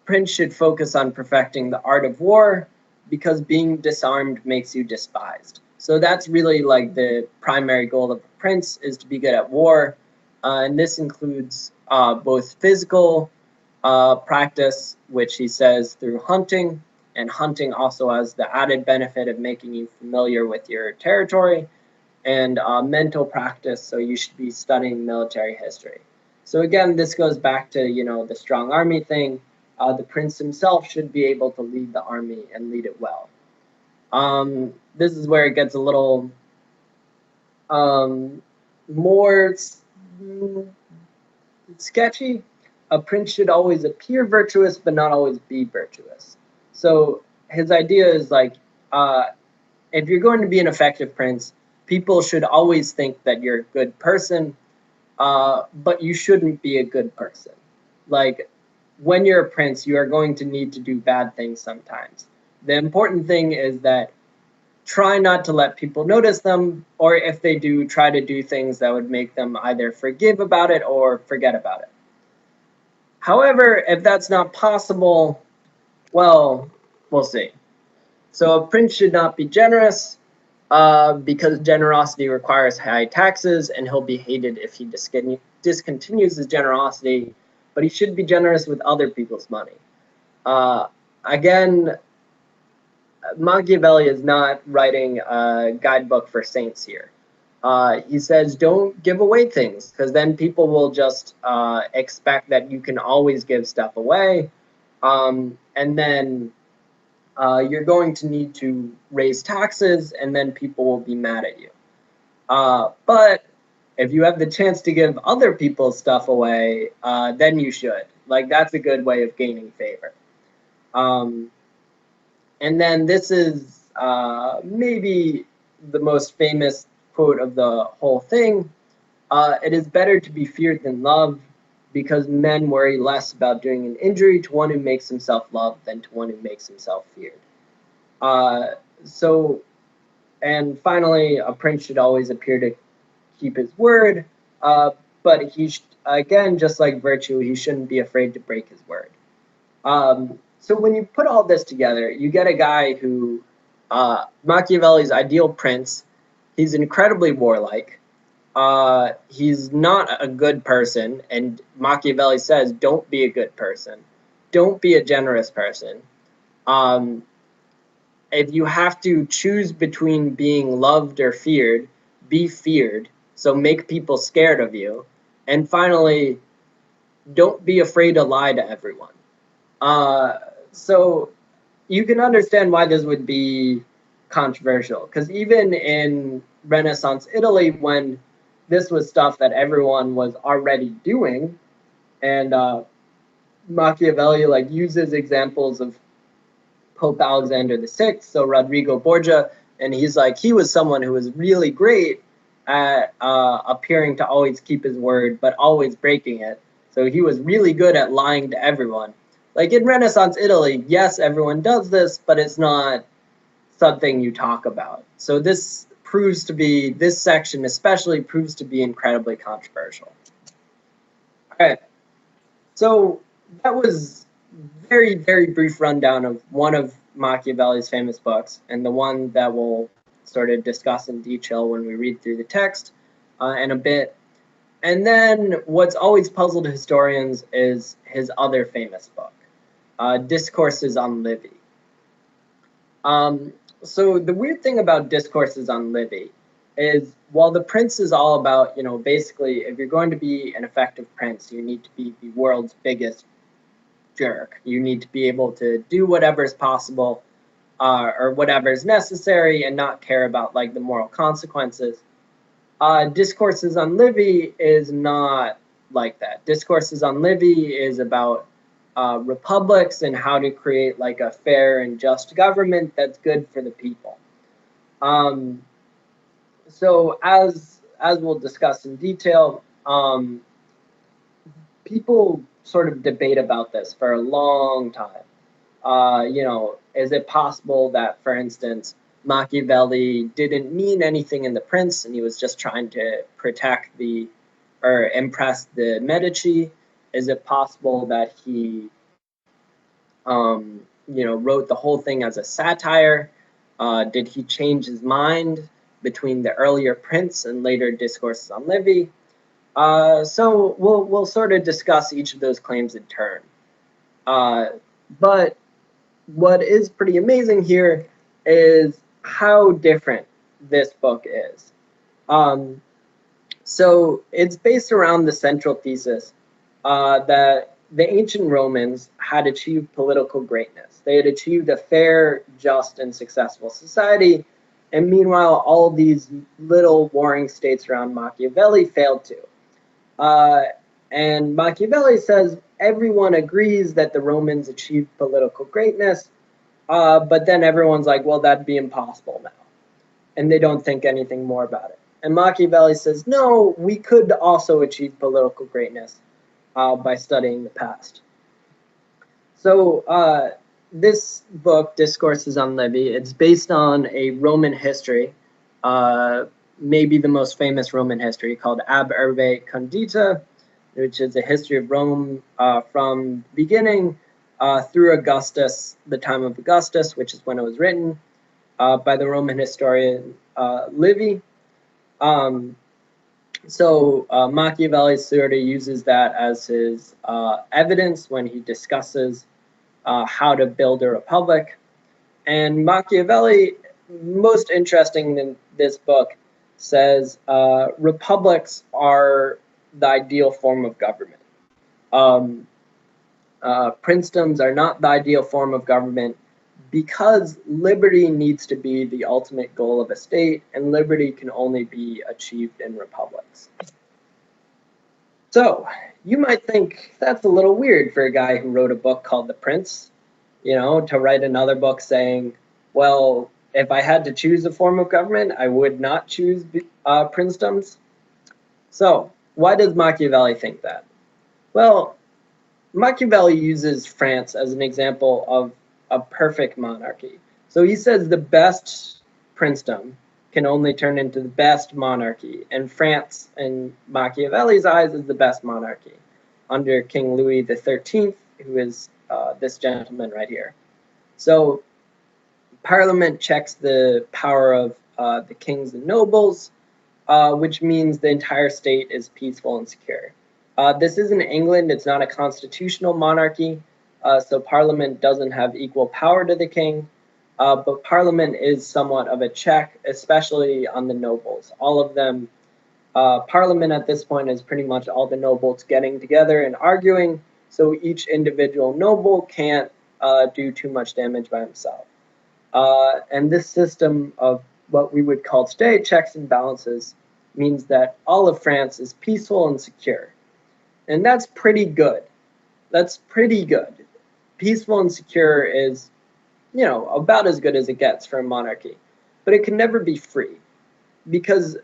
prince should focus on perfecting the art of war because being disarmed makes you despised. So that's really like the primary goal of a prince, is to be good at war. And this includes both physical practice, which he says through hunting, and hunting also has the added benefit of making you familiar with your territory, and mental practice, so you should be studying military history. So again, this goes back to the strong army thing. The prince himself should be able to lead the army and lead it well. This is where it gets a little more sketchy. A prince should always appear virtuous, but not always be virtuous. So his idea is like, if you're going to be an effective prince, people should always think that you're a good person, but you shouldn't be a good person. Like, when you're a prince, you are going to need to do bad things sometimes. The important thing is that try not to let people notice them, or if they do, try to do things that would make them either forgive about it or forget about it. However, if that's not possible, well, we'll see. So a prince should not be generous because generosity requires high taxes, and he'll be hated if he discontinues his generosity, but he should be generous with other people's money. Again, Machiavelli is not writing a guidebook for saints here. He says don't give away things, because then people will just expect that you can always give stuff away, and then you're going to need to raise taxes, and then people will be mad at you. But if you have the chance to give other people's stuff away, then you should. Like, that's a good way of gaining favor. And then this is maybe the most famous quote of the whole thing. It is better to be feared than loved, because men worry less about doing an injury to one who makes himself loved than to one who makes himself feared. And finally, a prince should always appear to keep his word, but again, just like virtue, he shouldn't be afraid to break his word. So when you put all this together, you get a guy who, Machiavelli's ideal prince. He's incredibly warlike. He's not a good person, and Machiavelli says, don't be a good person. Don't be a generous person. If you have to choose between being loved or feared, be feared. So make people scared of you. And finally, don't be afraid to lie to everyone. So you can understand why this would be controversial, because even in Renaissance Italy, when this was stuff that everyone was already doing, and Machiavelli uses examples of Pope Alexander VI, so Rodrigo Borgia, and he was someone who was really great at appearing to always keep his word, but always breaking it. So he was really good at lying to everyone. Like in Renaissance Italy, yes, everyone does this, but it's not something you talk about. So this section especially proves to be incredibly controversial. All right, so that was very, very brief rundown of one of Machiavelli's famous books, and the one that we'll sort of discuss in detail when we read through the text in a bit. And then what's always puzzled historians is his other famous book, Discourses on Livy. So the weird thing about Discourses on Livy is, while the prince is all about, basically, if you're going to be an effective prince, you need to be the world's biggest jerk. You need to be able to do whatever is possible or whatever is necessary and not care about the moral consequences. Discourses on Livy is not like that. Discourses on Livy is about republics and how to create a fair and just government that's good for the people. So as we'll discuss in detail, people sort of debate about this for a long time. Is it possible that, for instance, Machiavelli didn't mean anything in The Prince and he was just trying to impress the Medici? Is it possible that he, wrote the whole thing as a satire? Did he change his mind between the earlier Prince and later Discourses on Livy? So we'll sort of discuss each of those claims in turn. But what is pretty amazing here is how different this book is. So it's based around the central thesis that the ancient Romans had achieved political greatness. They had achieved a fair, just, and successful society, and meanwhile, all these little warring states around Machiavelli failed to. And Machiavelli says everyone agrees that the Romans achieved political greatness, but then everyone's like, well, that'd be impossible now. And they don't think anything more about it. And Machiavelli says, no, we could also achieve political greatness by studying the past. So this book, Discourses on Livy, it's based on a Roman history, maybe the most famous Roman history, called Ab Urbe Condita, which is a history of Rome from the beginning through Augustus, the time of Augustus, which is when it was written by the Roman historian Livy. So Machiavelli sort of uses that as his evidence when he discusses how to build a republic. And Machiavelli, most interesting in this book, says republics are the ideal form of government. Princedoms are not the ideal form of government because liberty needs to be the ultimate goal of a state, and liberty can only be achieved in republics. So, you might think that's a little weird for a guy who wrote a book called The Prince, to write another book saying, well, if I had to choose a form of government, I would not choose princedoms. So, why does Machiavelli think that? Well, Machiavelli uses France as an example of a perfect monarchy. So he says the best princedom can only turn into the best monarchy, and France, in Machiavelli's eyes, is the best monarchy under King Louis XIII, who is this gentleman right here. So Parliament checks the power of the kings and nobles, which means the entire state is peaceful and secure. This isn't England, it's not a constitutional monarchy, so Parliament doesn't have equal power to the king, but Parliament is somewhat of a check, especially on the nobles. All of them, Parliament at this point is pretty much all the nobles getting together and arguing, so each individual noble can't do too much damage by himself. And this system of what we would call today checks and balances means that all of France is peaceful and secure. And that's pretty good. That's pretty good. Peaceful and secure is, about as good as it gets for a monarchy. But it can never be free. Because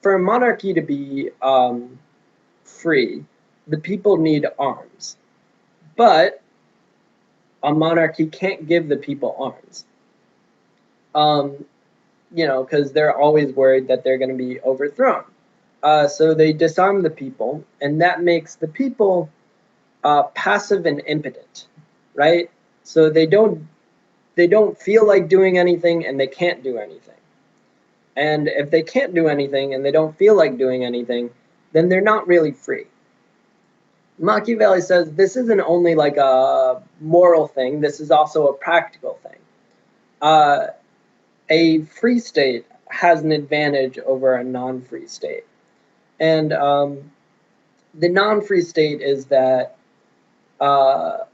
for a monarchy to be free, the people need arms. But a monarchy can't give the people arms. Because they're always worried that they're going to be overthrown. So they disarm the people, and that makes the people passive and impotent, right? So they don't feel like doing anything, and they can't do anything. And if they can't do anything, and they don't feel like doing anything, then they're not really free. Machiavelli says this isn't only like a moral thing, this is also a practical thing. A free state has an advantage over a non-free state. And the non-free state is that, or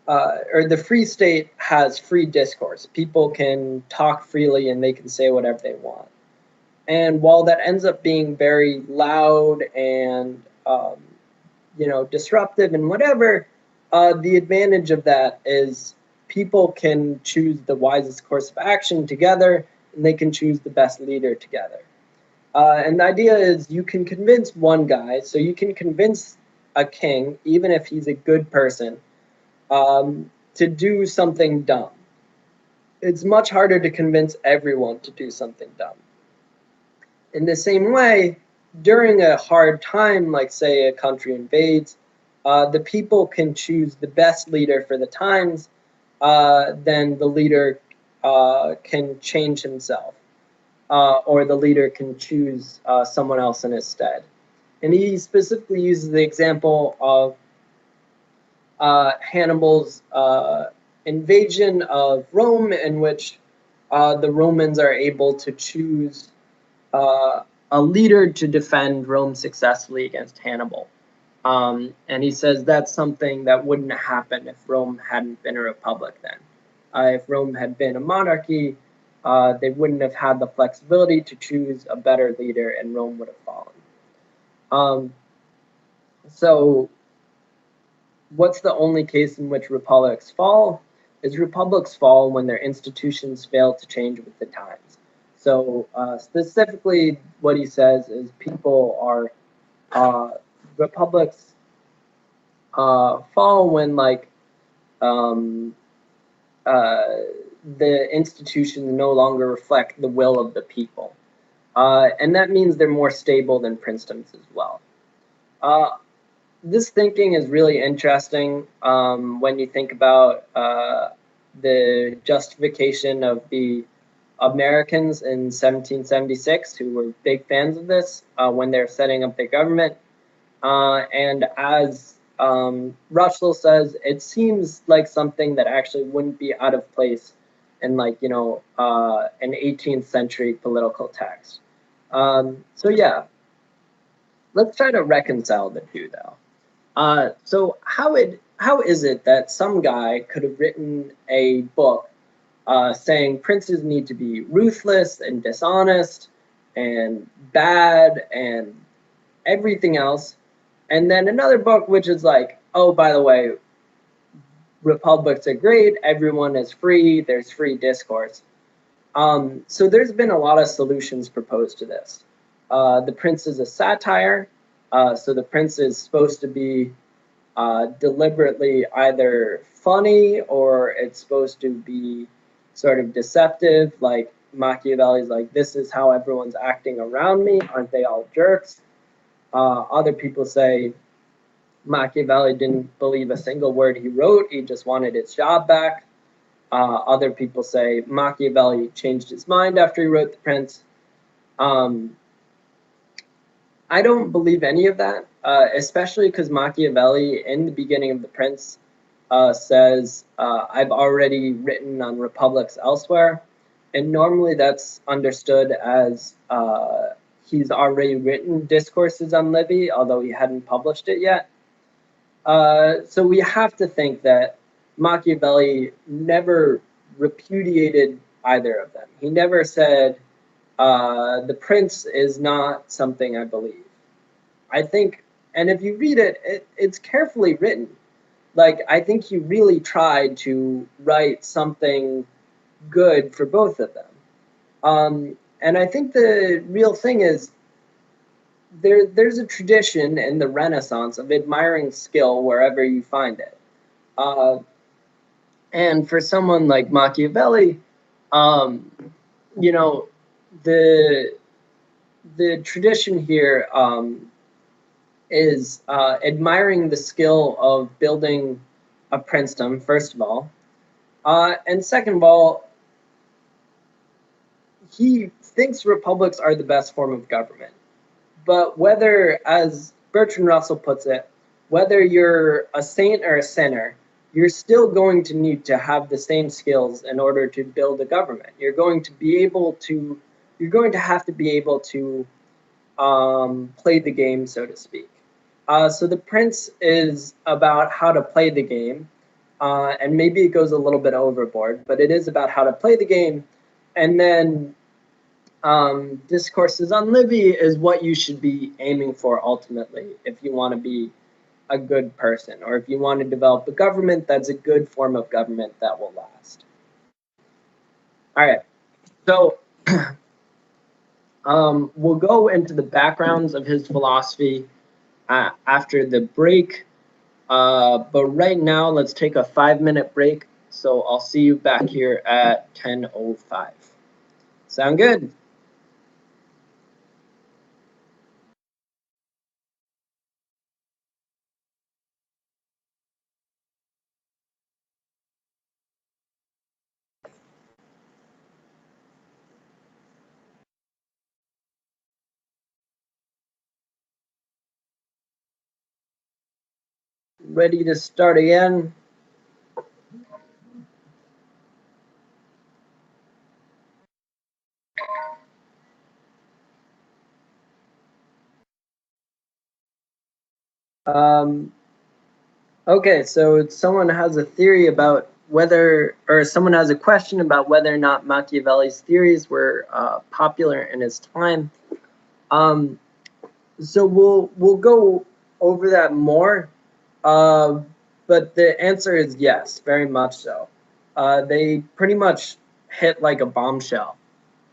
the free state has free discourse. People can talk freely and they can say whatever they want. And while that ends up being very loud and, disruptive and whatever, the advantage of that is people can choose the wisest course of action together, and they can choose the best leader together. And the idea is you can convince one guy, so you can convince a king, even if he's a good person, to do something dumb. It's much harder to convince everyone to do something dumb. In the same way, during a hard time, like say a country invades, the people can choose the best leader for the times, then the leader can change himself. Or the leader can choose someone else in his stead. And he specifically uses the example of Hannibal's invasion of Rome, in which the Romans are able to choose a leader to defend Rome successfully against Hannibal. And he says that's something that wouldn't happen if Rome hadn't been a republic then. If Rome had been a monarchy, they wouldn't have had the flexibility to choose a better leader, and Rome would have fallen. So what's the only case in which republics fall? Is republics fall when their institutions fail to change with the times. So specifically, what he says is people are republics fall when um, uh, the institutions no longer reflect the will of the people, and that means they're more stable than princedoms as well. Uh, this thinking is really interesting when you think about the justification of the Americans in 1776, who were big fans of this when they're setting up their government. And as Russell says, it seems like something that actually wouldn't be out of place in, like, an 18th century political text. So yeah, let's try to reconcile the two, though. So how is it that some guy could have written a book saying princes need to be ruthless and dishonest and bad and everything else, and then another book which is like, oh, by the way, republics are great, everyone is free, there's free discourse. So there's been a lot of solutions proposed to this. The Prince is a satire, so the Prince is supposed to be deliberately either funny or it's supposed to be sort of deceptive, like Machiavelli's like, this is how everyone's acting around me, aren't they all jerks? Other people say Machiavelli didn't believe a single word he wrote, he just wanted his job back. Other people say Machiavelli changed his mind after he wrote The Prince. I don't believe any of that, especially because Machiavelli, in the beginning of The Prince, says, I've already written on republics elsewhere. And normally that's understood as he's already written discourses on Livy, although he hadn't published it yet. So we have to think that Machiavelli never repudiated either of them. He never said, The Prince is not something I believe. I think, and if you read it, it's carefully written. Like, I think he really tried to write something good for both of them. And I think the real thing is there's a tradition in the Renaissance of admiring skill wherever you find it. And for someone like Machiavelli, you know, the tradition here is admiring the skill of building a princedom, first of all. And second of all, he thinks republics are the best form of government. But whether, as Bertrand Russell puts it, whether you're a saint or a sinner, you're still going to need to have the same skills in order to build a government. You're going to have to be able to play the game, so to speak. So The Prince is about how to play the game, and maybe it goes a little bit overboard, but it is about how to play the game. And then discourses on Livy is what you should be aiming for ultimately if you want to be a good person, or if you want to develop a government that's a good form of government that will last. All right, so we'll go into the backgrounds of his philosophy after the break, but right now let's take a 5-minute break, so I'll see you back here at 10:05. Sound good? Ready to start again? Okay, so someone has a theory about whether, or someone has a question about whether or not Machiavelli's theories were popular in his time. So we'll go over that more, uh, but the answer is yes, very much so. They pretty much hit like a bombshell,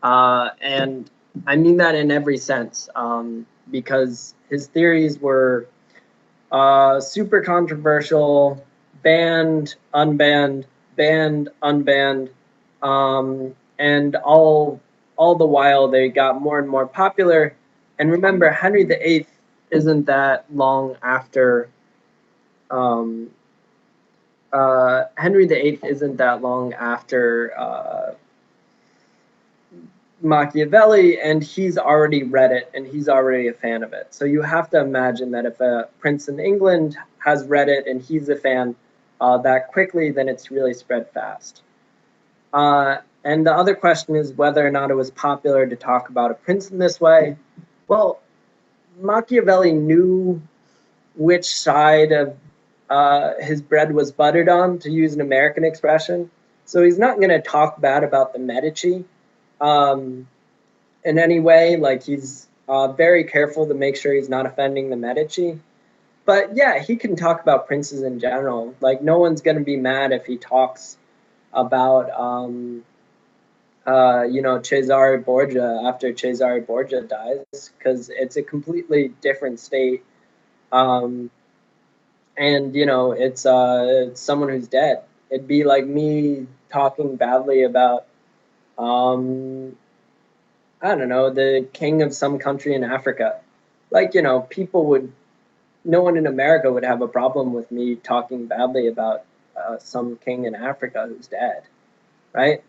and I mean that in every sense, because his theories were super controversial, banned, unbanned, banned, unbanned, and all the while they got more and more popular. And remember, Henry VIII isn't that long after. Um, Henry VIII isn't that long after Machiavelli, and he's already read it and he's already a fan of it. So you have to imagine that if a prince in England has read it and he's a fan that quickly, then it's really spread fast. And the other question is whether or not it was popular to talk about a prince in this way. Well, Machiavelli knew which side of his bread was buttered on, to use an American expression. So he's not going to talk bad about the Medici. Um, in any way. Like he's very careful to make sure he's not offending the Medici. But yeah, he can talk about princes in general. Like no one's gonna be mad if he talks about Cesare Borgia after Cesare Borgia dies, because it's a completely different state. Um, and it's someone who's dead. It'd be like me talking badly about um, I don't know, the king of some country in Africa. Like, people would, no one in America would have a problem with me talking badly about some king in Africa who's dead, right?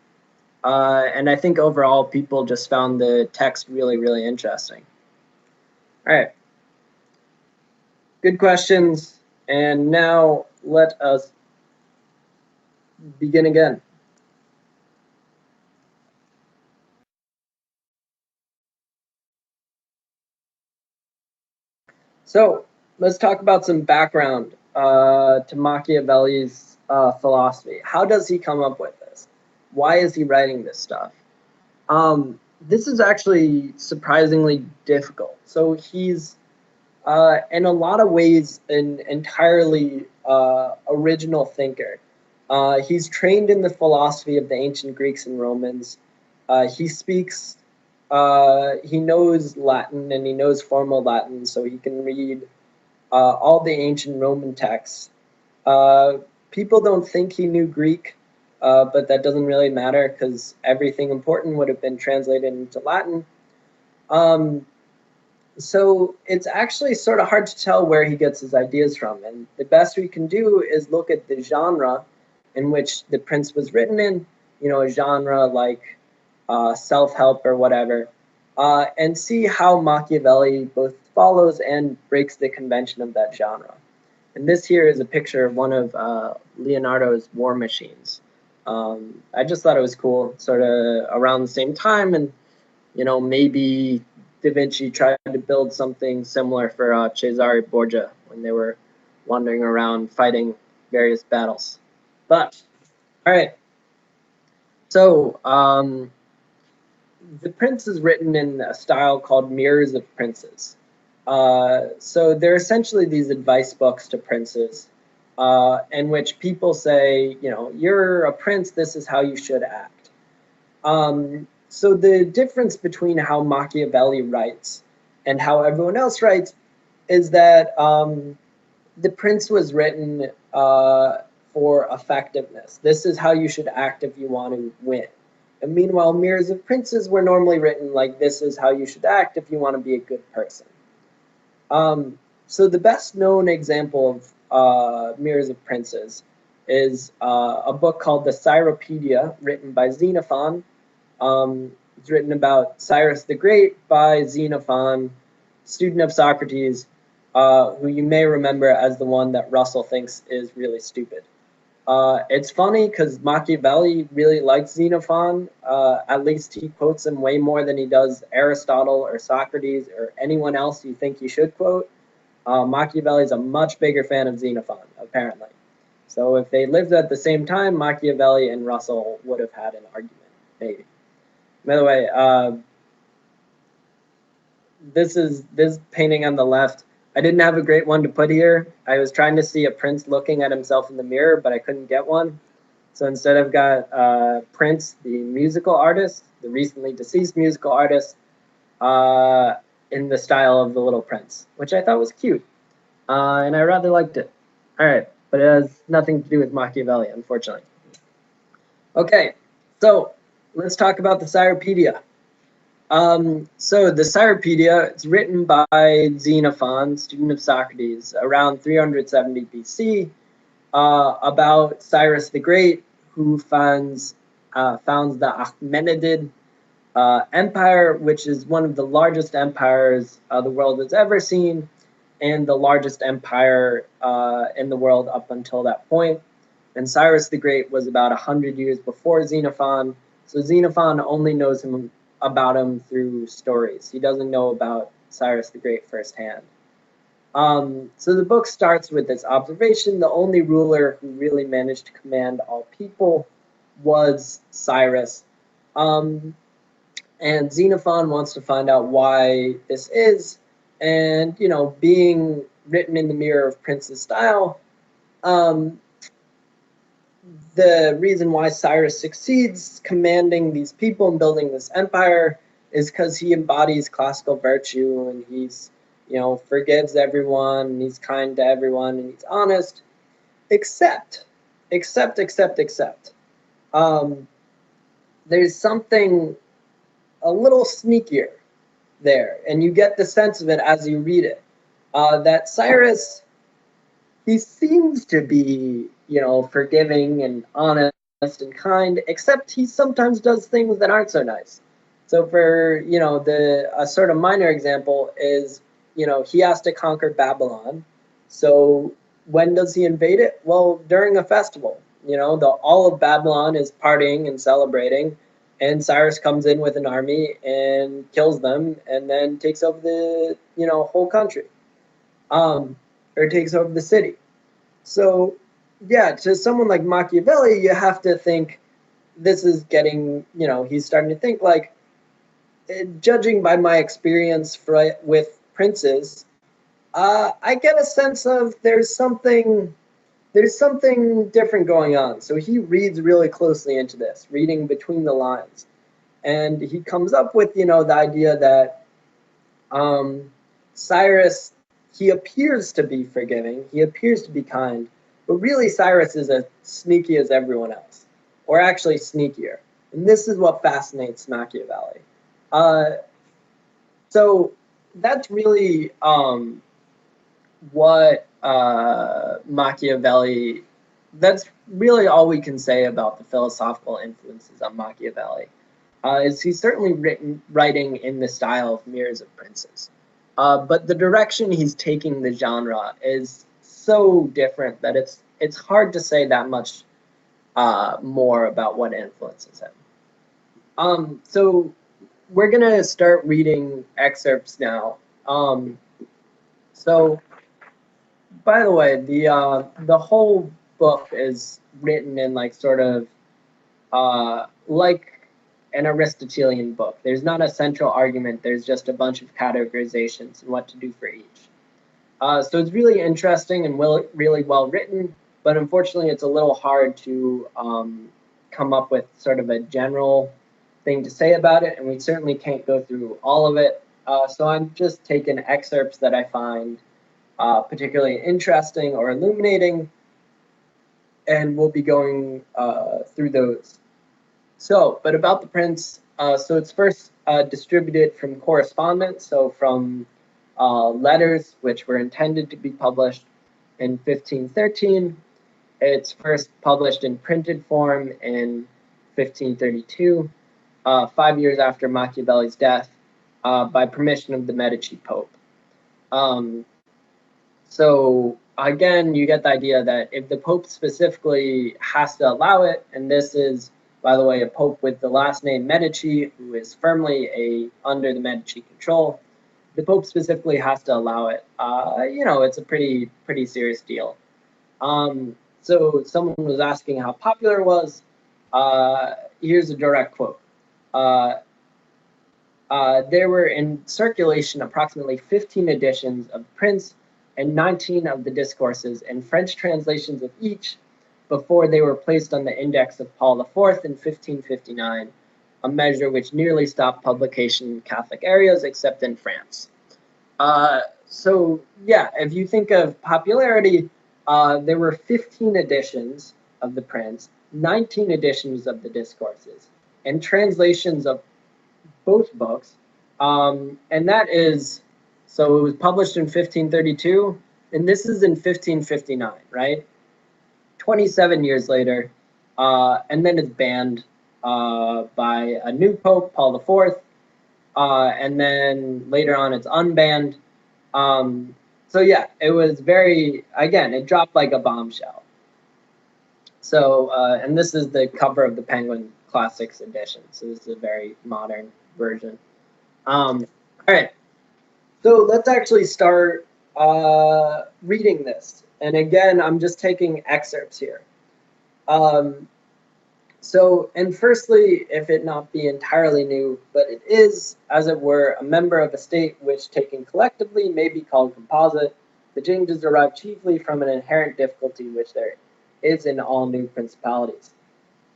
And I think overall people just found the text really, really interesting. All right, good questions. And now let us begin again. So let's talk about some background to Machiavelli's philosophy. How does he come up with this? Why is he writing this stuff? This is actually surprisingly difficult. So he's, in a lot of ways, an entirely original thinker. He's trained in the philosophy of the ancient Greeks and Romans. He speaks he knows Latin and he knows formal Latin, so he can read all the ancient Roman texts. Uh, People don't think he knew Greek, but that doesn't really matter because everything important would have been translated into Latin. Um, so it's actually sort of hard to tell where he gets his ideas from. And the best we can do is look at the genre in which the Prince was written in, a genre like self help or whatever, and see how Machiavelli both follows and breaks the convention of that genre. And this here is a picture of one of Leonardo's war machines. I just thought it was cool, sort of around the same time, and maybe Da Vinci tried to build something similar for Cesare Borgia when they were wandering around fighting various battles. But all right, so the Prince is written in a style called Mirrors of Princes. So they're essentially these advice books to princes, in which people say, you're a prince, this is how you should act. So the difference between how Machiavelli writes and how everyone else writes is that the Prince was written for effectiveness. This is how you should act if you want to win. And meanwhile, Mirrors of Princes were normally written like this is how you should act if you want to be a good person. So the best known example of Mirrors of Princes is a book called the Cyropedia, written by Xenophon. It's written about Cyrus the Great by Xenophon, student of Socrates, who you may remember as the one that Russell thinks is really stupid. It's funny because Machiavelli really likes Xenophon. At least he quotes him way more than he does Aristotle or Socrates or anyone else you think you should quote. Machiavelli's a much bigger fan of Xenophon, apparently. So if they lived at the same time, Machiavelli and Russell would have had an argument, maybe. By the way, this painting on the left. I didn't have a great one to put here. I was trying to see a Prince looking at himself in the mirror, but I couldn't get one. So instead, I've got Prince, the musical artist, the recently deceased musical artist, uh, in the style of the Little Prince, which I thought was cute, and I rather liked it. All right, but it has nothing to do with Machiavelli, unfortunately. Okay, so let's talk about the Cyropedia. So the Cyropedia is written by Xenophon, student of Socrates, around 370 BC, about Cyrus the Great, who founds the Achaemenid Empire, which is one of the largest empires the world has ever seen, and the largest empire in the world up until that point. And Cyrus the Great was about 100 years before Xenophon, so Xenophon only knows about him through stories. He doesn't know about Cyrus the Great firsthand. So the book starts with this observation: the only ruler who really managed to command all people was Cyrus. And Xenophon wants to find out why this is, and being written in the mirror of Prince's style, the reason why Cyrus succeeds commanding these people and building this empire is because he embodies classical virtue, and he's forgives everyone, and he's kind to everyone, and he's honest, except there's something a little sneakier there, and you get the sense of it as you read it, that Cyrus, he seems to be, forgiving and honest and kind, except he sometimes does things that aren't so nice. So for, a sort of minor example is, he has to conquer Babylon. So when does he invade it? Well, during a festival. All of Babylon is partying and celebrating, and Cyrus comes in with an army and kills them, and then takes over the, whole country, or takes over the city. So, yeah, to someone like Machiavelli, you have to think this is getting, he's starting to think like, judging by my experience with princes, I get a sense of there's something different going on. So he reads really closely into this, reading between the lines, and he comes up with the idea that Cyrus, he appears to be forgiving, he appears to be kind, but really Cyrus is as sneaky as everyone else, or actually sneakier. And this is what fascinates Machiavelli. So that's really what Machiavelli, that's really all we can say about the philosophical influences on Machiavelli. Is he's certainly writing in the style of Mirrors of Princes. But the direction he's taking the genre is so different that it's hard to say that much more about what influences him. So we're gonna start reading excerpts now. So by the way, the whole book is written in like sort of like an Aristotelian book. There's not a central argument. There's just a bunch of categorizations and what to do for each. So it's really interesting and really well written, but unfortunately it's a little hard to come up with sort of a general thing to say about it, and we certainly can't go through all of it. So I'm just taking excerpts that I find particularly interesting or illuminating, and we'll be going through those. So, but about the Prince, so it's first distributed from correspondence, so from letters which were intended to be published in 1513. It's first published in printed form in 1532, 5 years after Machiavelli's death, by permission of the Medici Pope. So again, you get the idea that if the Pope specifically has to allow it, and this is, by the way, a Pope with the last name Medici, who is firmly under the Medici control, the Pope specifically has to allow it. It's a pretty serious deal. So someone was asking how popular it was. Here's a direct quote. there were in circulation approximately 15 editions of Prince and 19 of the discourses and French translations of each before they were placed on the Index of Paul IV in 1559, a measure which nearly stopped publication in Catholic areas except in France. So yeah, if you think of popularity, there were 15 editions of the Prince, 19 editions of the discourses, and translations of both books. And that is, so it was published in 1532, and this is in 1559, right? 27 years later, and then it's banned by a new pope, Paul IV, and then later on it's unbanned. So yeah, it was very, again, it dropped like a bombshell. So, and this is the cover of the Penguin Classics edition. So this is a very modern version. All right, so let's actually start reading this. And again, I'm just taking excerpts here. So, and firstly, if it not be entirely new, but it is, as it were, a member of a state which, taken collectively, may be called composite, the changes derive chiefly from an inherent difficulty which there is in all new principalities.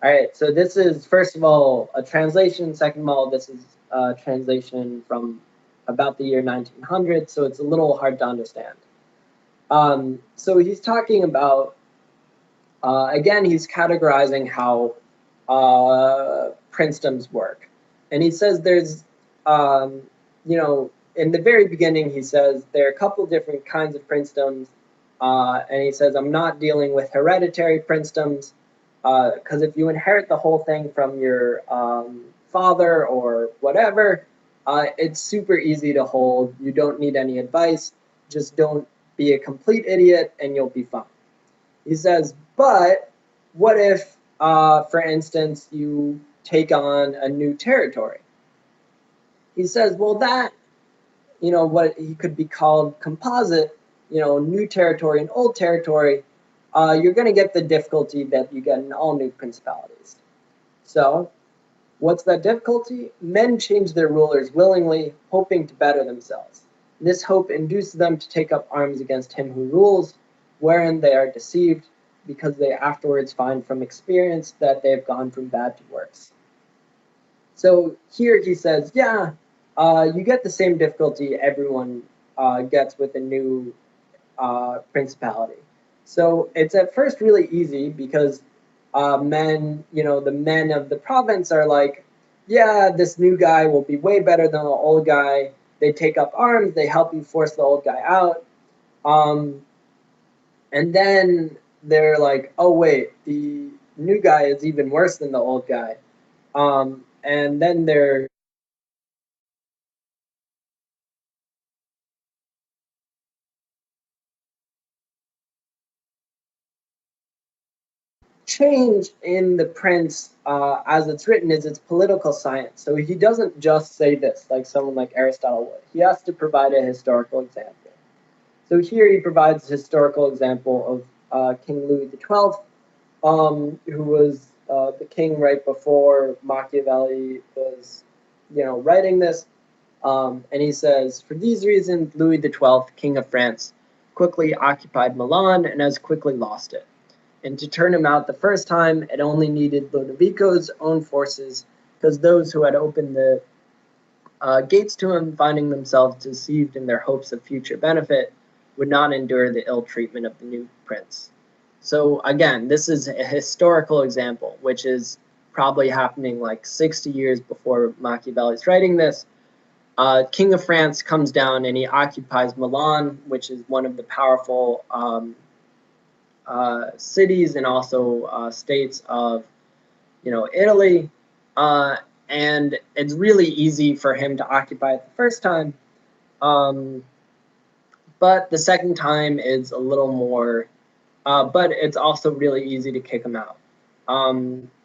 All right, so this is, first of all, a translation. Second of all, this is a translation from about the year 1900, so it's a little hard to understand. So he's talking about, again, he's categorizing how princedoms work. And he says there's, you know, in the very beginning, he says there are a couple different kinds of princedoms. And he says, I'm not dealing with hereditary princedoms, because if you inherit the whole thing from your father or whatever, it's super easy to hold. You don't need any advice. Just don't be a complete idiot and you'll be fine. He says, but what if, for instance, you take on a new territory? He says, well, that, you know, what he could be called composite, you know, new territory and old territory, you're going to get the difficulty that you get in all new principalities. So, what's that difficulty? Men change their rulers willingly, hoping to better themselves. This hope induces them to take up arms against him who rules, wherein they are deceived, because they afterwards find from experience that they have gone from bad to worse. So here he says, yeah, you get the same difficulty everyone gets with a new principality. So it's at first really easy because men, you know, the men of the province are like, yeah, this new guy will be way better than the old guy. They take up arms, they help you force the old guy out. And then they're like, oh, wait, the new guy is even worse than the old guy. And then they're change in the Prince, as it's written, is its political science. So he doesn't just say this like someone like Aristotle would. He has to provide a historical example. So here he provides a historical example of King Louis XII, who was the king right before Machiavelli was, you know, writing this. And he says, for these reasons, Louis XII, King of France, quickly occupied Milan and has quickly lost it. And to turn him out the first time, it only needed Lodovico's own forces, because those who had opened the gates to him, finding themselves deceived in their hopes of future benefit, would not endure the ill treatment of the new prince. So again, this is a historical example, which is probably happening like 60 years before Machiavelli's writing this. King of France comes down and he occupies Milan, which is one of the powerful cities and also states of, you know, Italy. And it's really easy for him to occupy it the first time. But the second time is a little more, but it's also really easy to kick him out.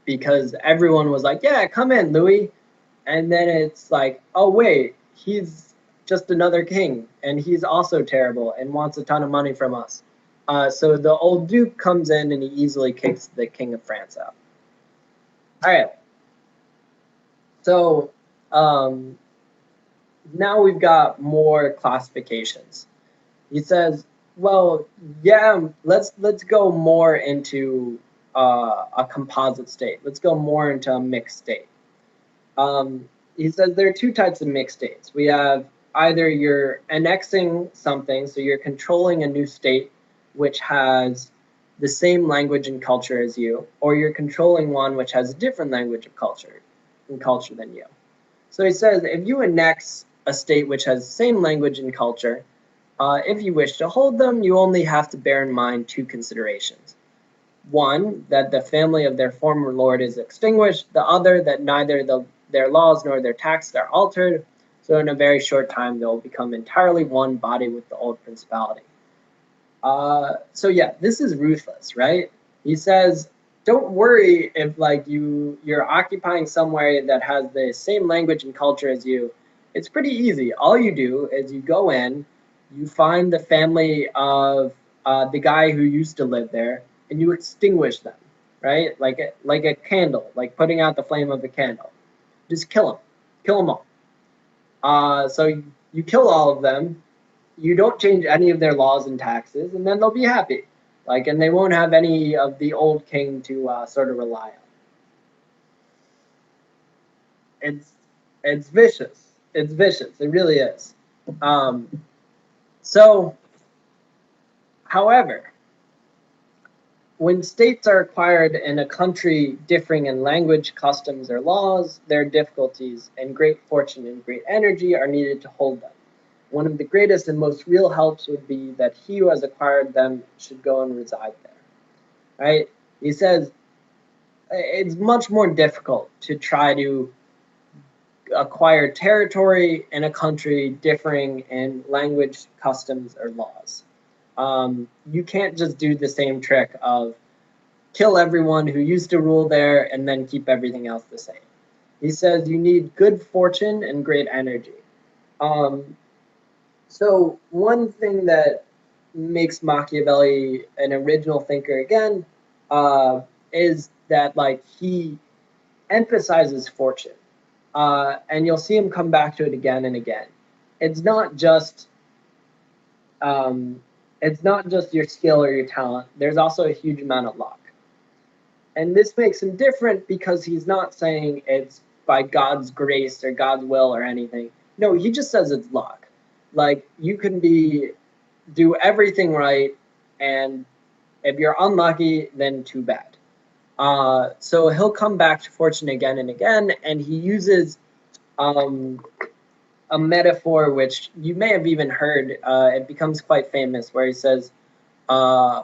Because everyone was like, yeah, come in, Louis. And then it's like, oh, wait, he's just another king, and he's also terrible and wants a ton of money from us. So the old duke comes in and he easily kicks the king of France out. All right. So now we've got more classifications. He says, well, yeah, let's go more into a composite state. Let's go more into a mixed state. He says there are two types of mixed states. We have either you're annexing something, so you're controlling a new state which has the same language and culture as you, or you're controlling one which has a different language of culture and culture than you. So he says if you annex a state which has the same language and culture, if you wish to hold them, you only have to bear in mind two considerations. One, that the family of their former lord is extinguished. The other, that neither their laws nor their taxes are altered. So in a very short time, they'll become entirely one body with the old principality. So yeah, this is ruthless, right? He says, don't worry if like you're occupying somewhere that has the same language and culture as you. It's pretty easy. All you do is you go in, you find the family of the guy who used to live there, and you extinguish them, right? Like a candle, like putting out the flame of a candle. Just kill them all. So you kill all of them. You don't change any of their laws and taxes, and then they'll be happy. Like, and they won't have any of the old king to sort of rely on. It's it's vicious. It's vicious. It really is. Um, so, however, when states are acquired in a country differing in language, customs, or laws, their difficulties and great fortune and great energy are needed to hold them. One of the greatest and most real helps would be that he who has acquired them should go and reside there. Right? He says it's much more difficult to try to acquire territory in a country differing in language, customs, or laws. You can't just do the same trick of kill everyone who used to rule there and then keep everything else the same. He says you need good fortune and great energy. So one thing that makes Machiavelli an original thinker again is that like he emphasizes fortune, and you'll see him come back to it again and again. It's not just um, it's not just your skill or your talent. There's also a huge amount of luck. And this makes him different because he's not saying it's by God's grace or God's will or anything. No, he just says it's luck. Like you can do everything right, and if you're unlucky, then too bad. So he'll come back to fortune again and again, and he uses um, a metaphor which you may have even heard. It becomes quite famous, where he says,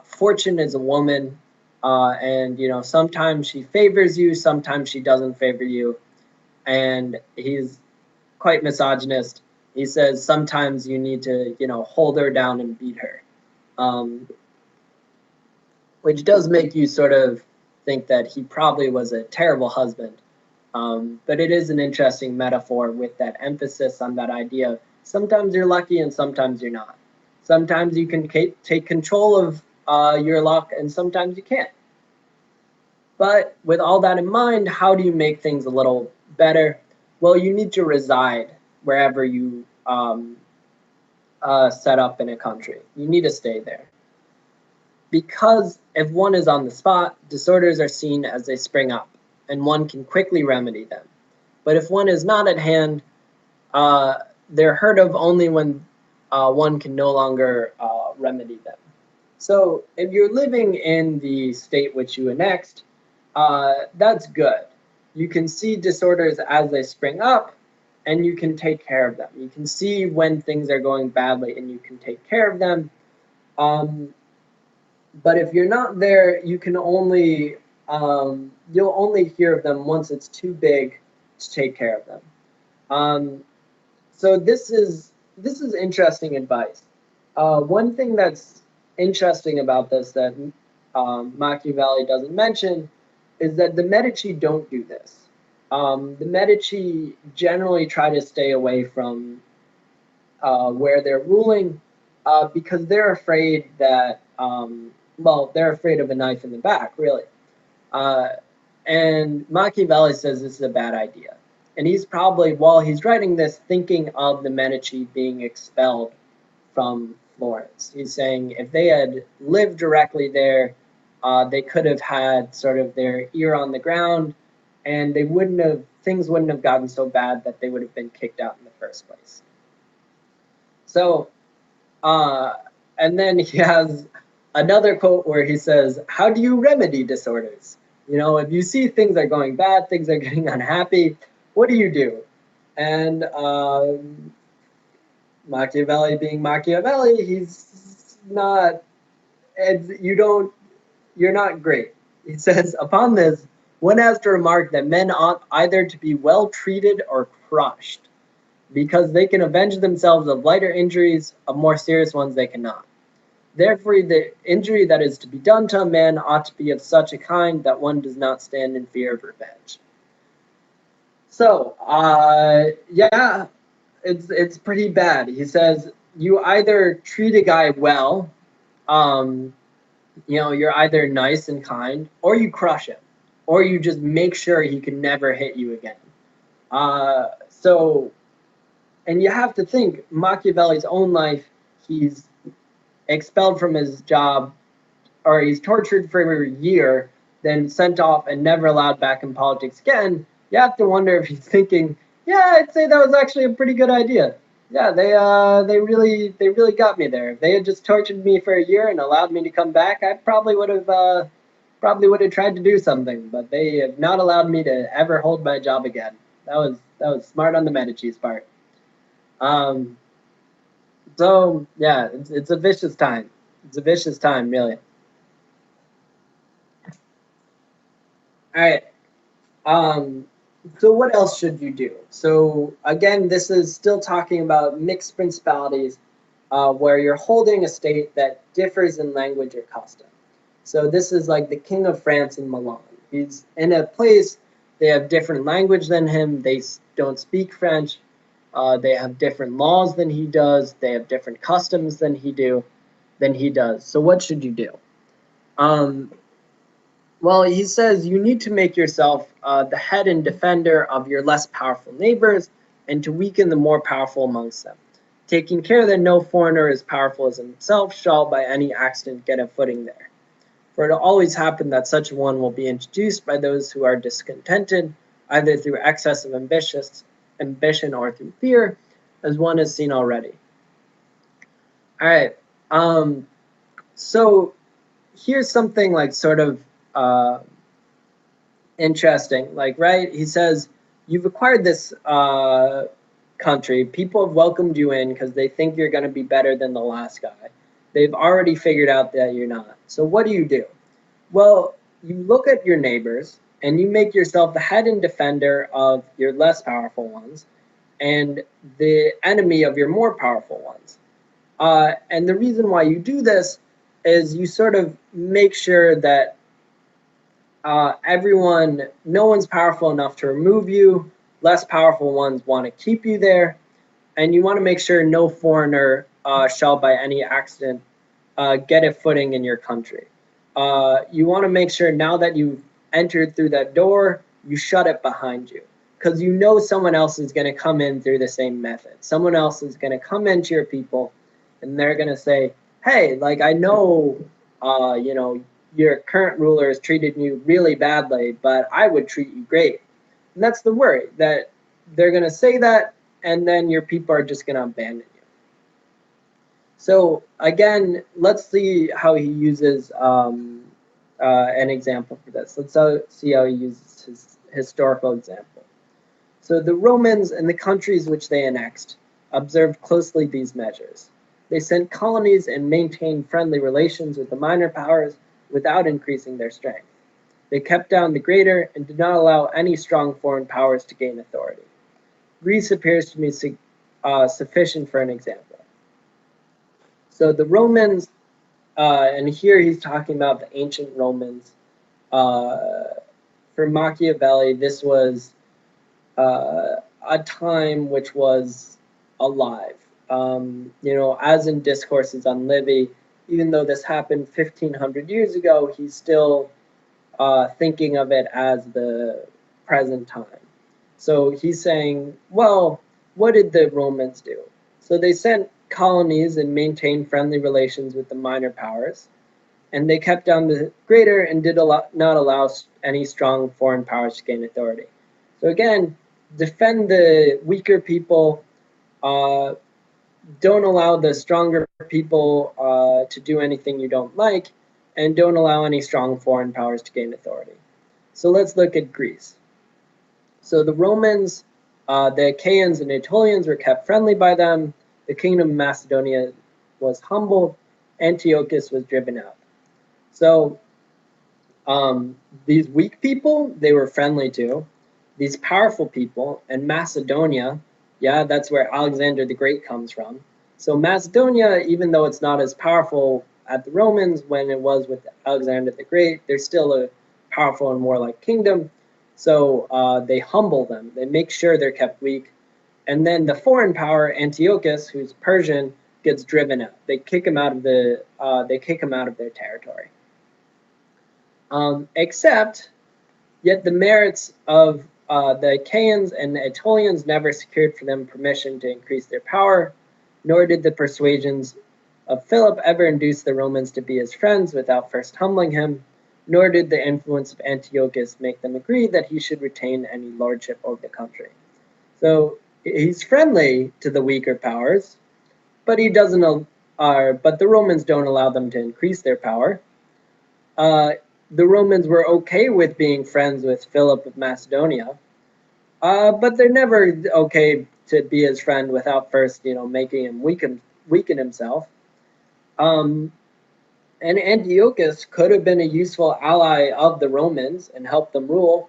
"Fortune is a woman, and you know sometimes she favors you, sometimes she doesn't favor you." And he's quite misogynist. He says sometimes you need to hold her down and beat her, um, which does make you sort of think that he probably was a terrible husband. But it is an interesting metaphor with that emphasis on that idea of sometimes you're lucky and sometimes you're not. Sometimes you can take control of your luck and sometimes you can't. But with all that in mind, how do you make things a little better? Well, you need to reside wherever you set up in a country. You need to stay there. Because if one is on the spot, disorders are seen as they spring up, and one can quickly remedy them. But if one is not at hand, they're heard of only when one can no longer remedy them. So if you're living in the state which you annexed, that's good. You can see disorders as they spring up, and you can take care of them. You can see when things are going badly, and you can take care of them. But if you're not there, you can only you'll only hear of them once it's too big to take care of them. So this is interesting advice. One thing that's interesting about this that Machiavelli doesn't mention is that the Medici don't do this. The Medici generally try to stay away from where they're ruling because they're afraid that they're afraid of a knife in the back, really. And Machiavelli says this is a bad idea. And he's probably, while he's writing this, thinking of the Medici being expelled from Florence. He's saying if they had lived directly there, they could have had sort of their ear on the ground, and things wouldn't have gotten so bad that they would have been kicked out in the first place. So, and then he has another quote where he says, "How do you remedy disorders? If you see things are going bad, things are getting unhappy, what do you do?" And Machiavelli being Machiavelli, he's not, you're not great. He says, "Upon this, one has to remark that men ought either to be well treated or crushed, because they can avenge themselves of lighter injuries, of more serious ones they cannot. Therefore, the injury that is to be done to a man ought to be of such a kind that one does not stand in fear of revenge." So, yeah, it's pretty bad. He says you either treat a guy well, you're either nice and kind, or you crush him, or you just make sure he can never hit you again. And you have to think, Machiavelli's own life, he's expelled from his job, or he's tortured for a year, then sent off and never allowed back in politics again. You have to wonder if he's thinking, yeah, I'd say that was actually a pretty good idea. Yeah, they really got me there. If they had just tortured me for a year and allowed me to come back, I probably would have tried to do something. But they have not allowed me to ever hold my job again. That was smart on the Medici's part. So yeah, it's a vicious time. It's a vicious time, really. All right. So what else should you do? So again, this is still talking about mixed principalities, where you're holding a state that differs in language or custom. So this is like the King of France in Milan. He's in a place, they have different language than him. They don't speak French. They have different laws than he does. They have different customs than he does. So what should you do? Well, he says you need to make yourself the head and defender of your less powerful neighbors, and to weaken the more powerful amongst them, taking care that no foreigner as powerful as himself shall by any accident get a footing there. For it will always happen that such a one will be introduced by those who are discontented, either through excess of ambition or through fear, as one has seen already. All right. So here's something like sort of interesting. Like, right? He says, you've acquired this country. People have welcomed you in because they think you're going to be better than the last guy. They've already figured out that you're not. So what do? Well, you look at your neighbors and you make yourself the head and defender of your less powerful ones and the enemy of your more powerful ones. And the reason why you do this is you sort of make sure that no one's powerful enough to remove you, less powerful ones want to keep you there, and you want to make sure no foreigner shall by any accident get a footing in your country. You want to make sure now that you've entered through that door, you shut it behind you, because you know someone else is going to come in through the same method. Someone else is going to come into your people, and they're going to say, hey, like, I know, your current ruler has treated you really badly, but I would treat you great. And that's the worry, that they're going to say that, and then your people are just going to abandon you. So again, let's see how he uses an example for this. Let's see how he uses his historical example. So the Romans and the countries which they annexed observed closely these measures. They sent colonies and maintained friendly relations with the minor powers without increasing their strength. They kept down the greater and did not allow any strong foreign powers to gain authority. Greece appears to me sufficient for an example. So the Romans, and here he's talking about the ancient Romans. For Machiavelli, this was a time which was alive. As in Discourses on Livy, even though this happened 1,500 years ago, he's still thinking of it as the present time. So he's saying, well, what did the Romans do? So they sent colonies and maintained friendly relations with the minor powers, and they kept down the greater and did not allow any strong foreign powers to gain authority. So again, defend the weaker people, uh, don't allow the stronger people to do anything you don't like, and don't allow any strong foreign powers to gain authority. So let's look at Greece. So the Romans, the Achaeans and Aetolians were kept friendly by them. The kingdom of Macedonia was humbled. Antiochus was driven out. So these weak people, they were friendly to. These powerful people, and Macedonia, yeah, that's where Alexander the Great comes from. So Macedonia, even though it's not as powerful at the Romans when it was with Alexander the Great, they're still a powerful and warlike kingdom. So they humble them. They make sure they're kept weak. And then the foreign power, Antiochus, who's Persian, gets driven out. They kick him out of their territory. Except, yet the merits of the Achaeans and the Aetolians never secured for them permission to increase their power, nor did the persuasions of Philip ever induce the Romans to be his friends without first humbling him, nor did the influence of Antiochus make them agree that he should retain any lordship over the country. So he's friendly to the weaker powers, but he doesn't. But the Romans don't allow them to increase their power. The Romans were okay with being friends with Philip of Macedonia, but they're never okay to be his friend without first, making him weaken himself. And Antiochus could have been a useful ally of the Romans and helped them rule,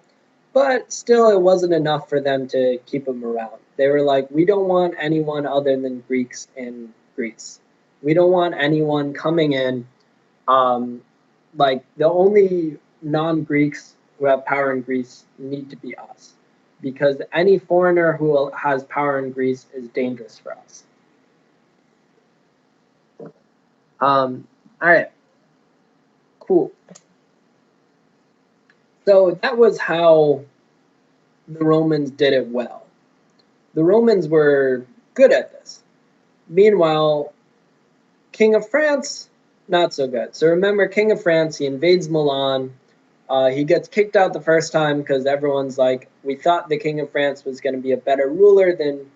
but still it wasn't enough for them to keep him around. They were like, we don't want anyone other than Greeks in Greece. We don't want anyone coming in. Like the only non-Greeks who have power in Greece need to be us, because any foreigner who has power in Greece is dangerous for us. All right, cool. So that was how the Romans did it well. The Romans were good at this. Meanwhile, King of France, not so good. So remember, King of France, he invades Milan. He gets kicked out the first time because everyone's like, we thought the King of France was going to be a better ruler than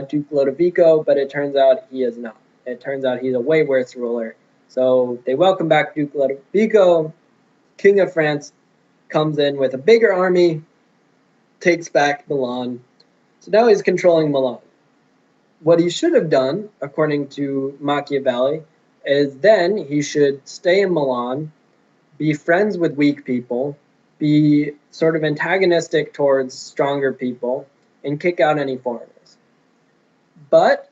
Duke Lodovico, but it turns out he is not. It turns out he's a way worse ruler. So they welcome back Duke Lodovico. King of France comes in with a bigger army, takes back Milan. So now he's controlling Milan. What he should have done, according to Machiavelli, is then he should stay in Milan, be friends with weak people, be sort of antagonistic towards stronger people, and kick out any foreigners. But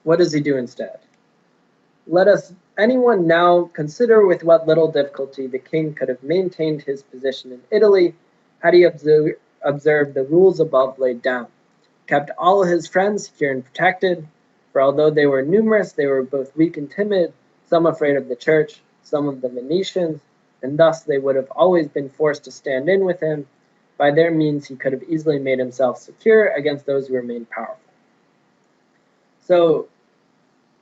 what does he do instead? Let us, anyone now, consider with what little difficulty the king could have maintained his position in Italy had he observed the rules above laid down, kept all his friends secure and protected, for although they were numerous, they were both weak and timid, some afraid of the church, some of the Venetians, and thus they would have always been forced to stand in with him. By their means he could have easily made himself secure against those who remained powerful. So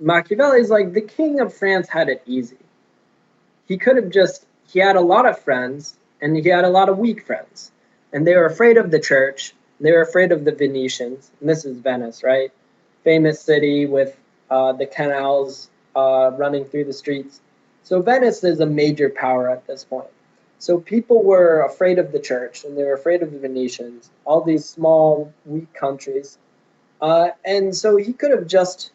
Machiavelli is like, the king of France had it easy. He could have he had a lot of friends, and he had a lot of weak friends. And they were afraid of the church, they were afraid of the Venetians, and this is Venice, right? Famous city with the canals running through the streets. So Venice is a major power at this point. So people were afraid of the church, and they were afraid of the Venetians, all these small, weak countries. And so he could have just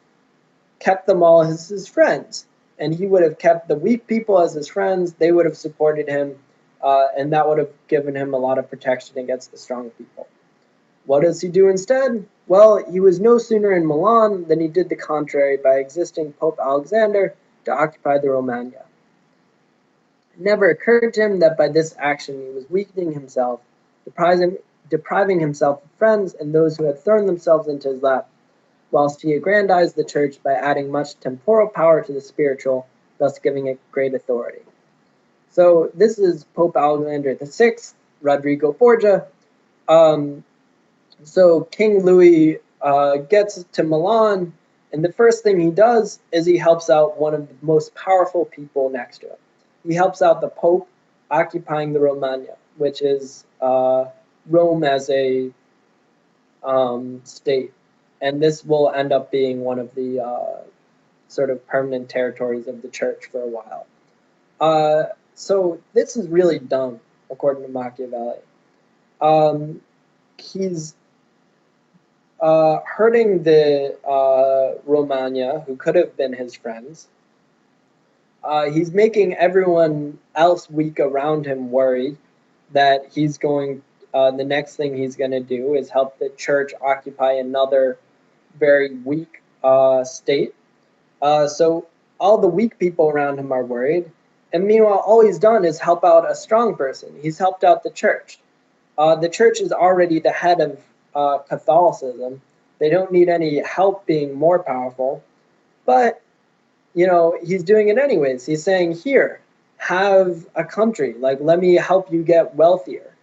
kept them all as his friends. And he would have kept the weak people as his friends. They would have supported him, and that would have given him a lot of protection against the strong people. What does he do instead? Well, he was no sooner in Milan than he did the contrary by existing Pope Alexander to occupy the Romagna. It never occurred to him that by this action he was weakening himself, depriving himself of friends and those who had thrown themselves into his lap, whilst he aggrandized the church by adding much temporal power to the spiritual, thus giving it great authority. So this is Pope Alexander VI, Rodrigo Borgia. So King Louis gets to Milan, and the first thing he does is he helps out one of the most powerful people next to him. He helps out the Pope occupying the Romagna, which is Rome as a state. And this will end up being one of the sort of permanent territories of the church for a while. So this is really dumb, according to Machiavelli. He's hurting the Romagna, who could have been his friends. He's making everyone else weak around him worried that he's going. The next thing he's going to do is help the church occupy another very weak state. So all the weak people around him are worried. And meanwhile, all he's done is help out a strong person. He's helped out the church. The church is already the head of Catholicism. They don't need any help being more powerful. But, he's doing it anyways. He's saying, here, have a country. Like, let me help you get wealthier.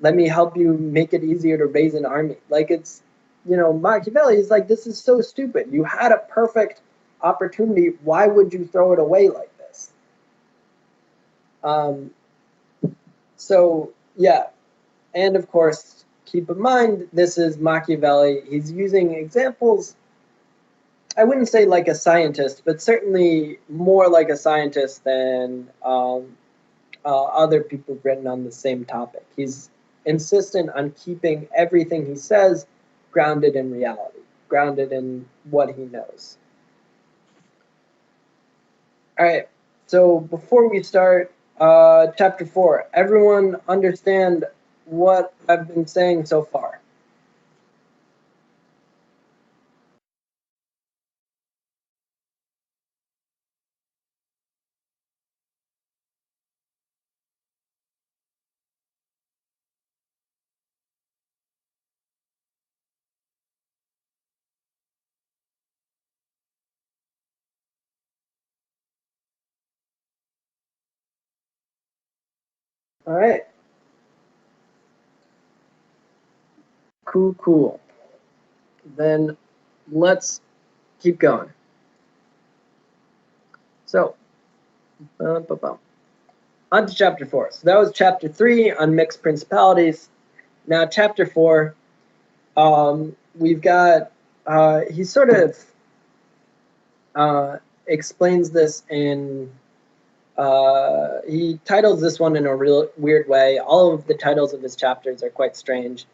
Let me help you make it easier to raise an army. Like, it's, Machiavelli is like, this is so stupid. You had a perfect opportunity. Why would you throw it away like this? So, yeah. And of course, keep in mind, this is Machiavelli. He's using examples, I wouldn't say like a scientist, but certainly more like a scientist than other people who've written on the same topic. He's insistent on keeping everything he says grounded in reality, grounded in what he knows. All right, so before we start chapter 4, everyone understand what I've been saying so far? All right. Cool. Then let's keep going. So, on to chapter 4. So that was chapter 3 on mixed principalities. Now, chapter 4, we've got, he sort of explains this in, he titles this one in a real weird way. All of the titles of his chapters are quite strange.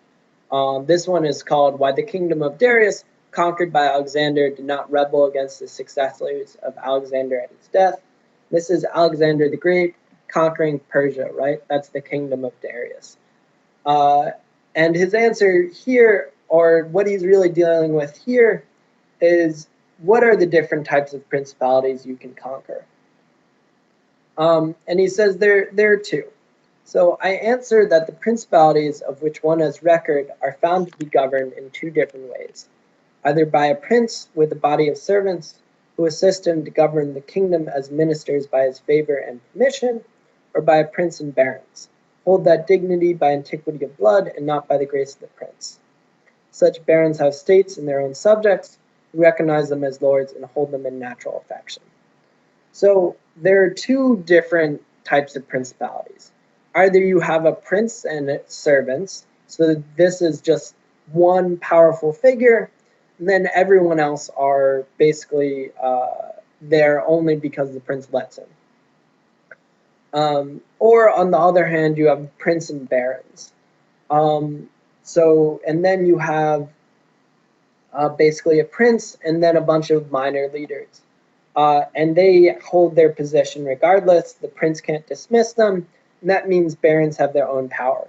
This one is called Why the Kingdom of Darius, Conquered by Alexander, Did Not Rebel Against the Successors of Alexander at his death. This is Alexander the Great conquering Persia, right? That's the kingdom of Darius. And his answer here, or what he's really dealing with here, is what are the different types of principalities you can conquer? And he says there are two. So I answer that the principalities of which one has record are found to be governed in two different ways, either by a prince with a body of servants who assist him to govern the kingdom as ministers by his favor and permission, or by a prince and barons, hold that dignity by antiquity of blood and not by the grace of the prince. Such barons have states in their own subjects, who recognize them as lords and hold them in natural affection. So there are two different types of principalities. Either you have a prince and servants, so this is just one powerful figure, and then everyone else are basically there only because the prince lets him. Or on the other hand, you have prince and barons. And then you have basically a prince and then a bunch of minor leaders. And they hold their position regardless. The prince can't dismiss them, and that means barons have their own power.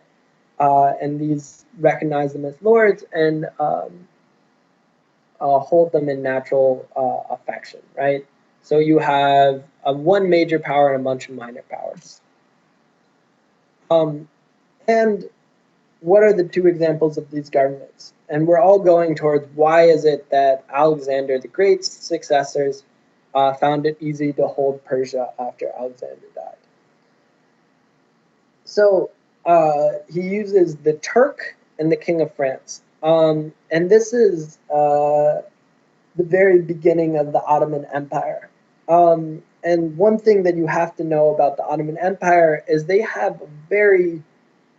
And these recognize them as lords and hold them in natural affection, right? So you have one major power and a bunch of minor powers. And what are the two examples of these governments? And we're all going towards why is it that Alexander the Great's successors found it easy to hold Persia after Alexander died. So he uses the Turk and the King of France. And this is the very beginning of the Ottoman Empire. And one thing that you have to know about the Ottoman Empire is they have a very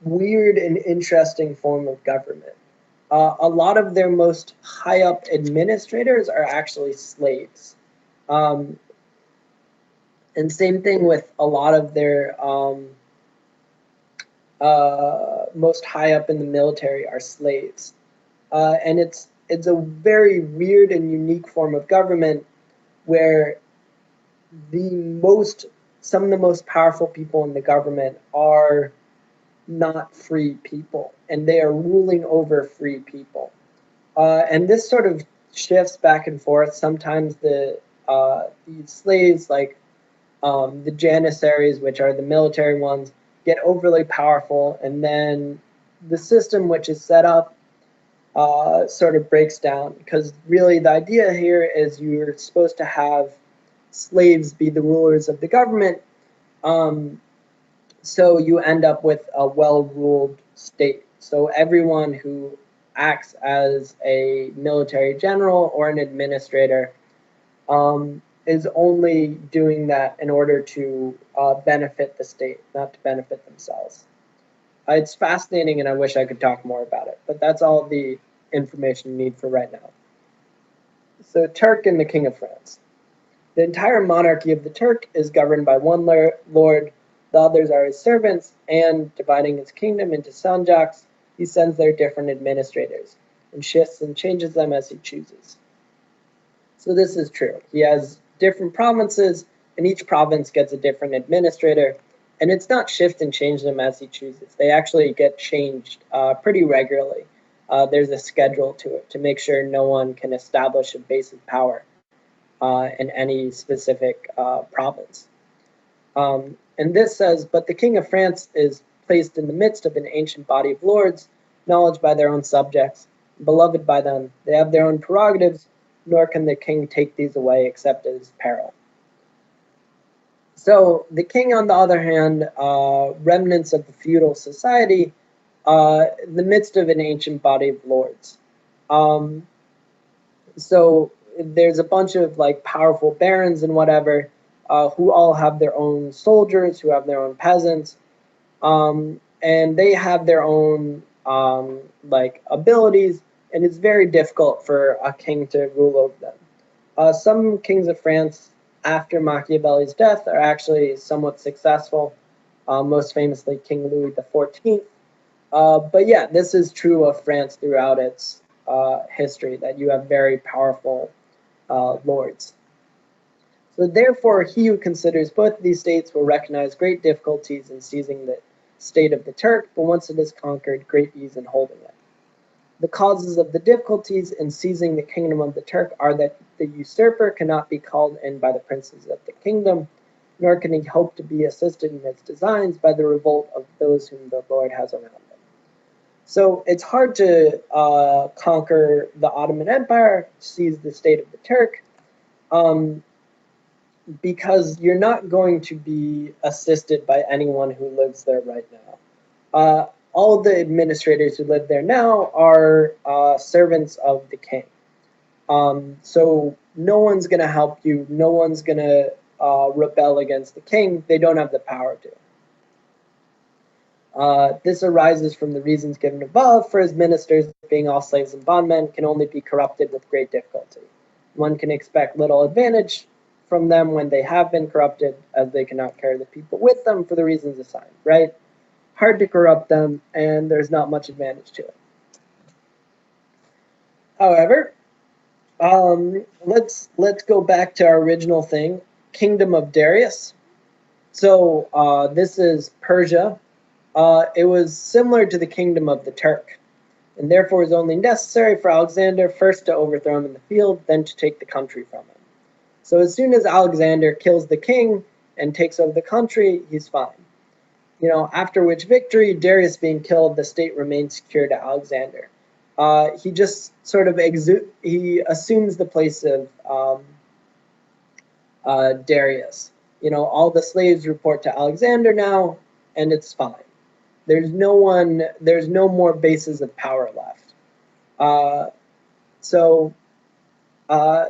weird and interesting form of government. A lot of their most high up administrators are actually slaves. Um, and same thing with a lot of their most high up in the military are slaves. And it's a very weird and unique form of government where the most some of the most powerful people in the government are not free people, and they are ruling over free people. And this sort of shifts back and forth. Sometimes these slaves, like the janissaries, which are the military ones, get overly powerful, and then the system which is set up sort of breaks down. Because really, the idea here is you're supposed to have slaves be the rulers of the government. Um, so you end up with a well-ruled state. So everyone who acts as a military general or an administrator is only doing that in order to benefit the state, not to benefit themselves. It's fascinating, and I wish I could talk more about it, but that's all the information you need for right now. So, Turk and the King of France. The entire monarchy of the Turk is governed by one lord, the others are his servants, and dividing his kingdom into sanjaks, he sends their different administrators, and shifts and changes them as he chooses. So this is true. He has different provinces, and each province gets a different administrator, and it's not shift and change them as he chooses. They actually get changed pretty regularly. There's a schedule to it to make sure no one can establish a base of power in any specific province. And this says, but the King of France is placed in the midst of an ancient body of lords, acknowledged by their own subjects, beloved by them. They have their own prerogatives, nor can the king take these away except at his peril. So the king, on the other hand, remnants of the feudal society, in the midst of an ancient body of lords. So there's a bunch of like powerful barons and whatever who all have their own soldiers, who have their own peasants, and they have their own like abilities, and it's very difficult for a king to rule over them. Some kings of France after Machiavelli's death are actually somewhat successful, most famously King Louis XIV. But yeah, this is true of France throughout its history, that you have very powerful lords. So therefore, he who considers both these states will recognize great difficulties in seizing the state of the Turk, but once it is conquered, great ease in holding it. The causes of the difficulties in seizing the kingdom of the Turk are that the usurper cannot be called in by the princes of the kingdom, nor can he hope to be assisted in his designs by the revolt of those whom the Lord has around him. So it's hard to conquer the Ottoman Empire, seize the state of the Turk, because you're not going to be assisted by anyone who lives there right now. All the administrators who live there now are servants of the king. So no one's going to help you. No one's going to rebel against the king. They don't have the power to. This arises from the reasons given above, for his ministers, being all slaves and bondmen, can only be corrupted with great difficulty. One can expect little advantage from them when they have been corrupted, as they cannot carry the people with them for the reasons assigned, right? Hard to corrupt them, and there's not much advantage to it. However, let's go back to our original thing, Kingdom of Darius. So this is Persia. It was similar to the Kingdom of the Turk, and therefore it was only necessary for Alexander first to overthrow him in the field, then to take the country from him. So as soon as Alexander kills the king and takes over the country, he's fine. After which victory, Darius being killed, the state remains secure to Alexander. He just sort of he assumes the place of Darius. All the slaves report to Alexander now, and it's fine. There's no more bases of power left. So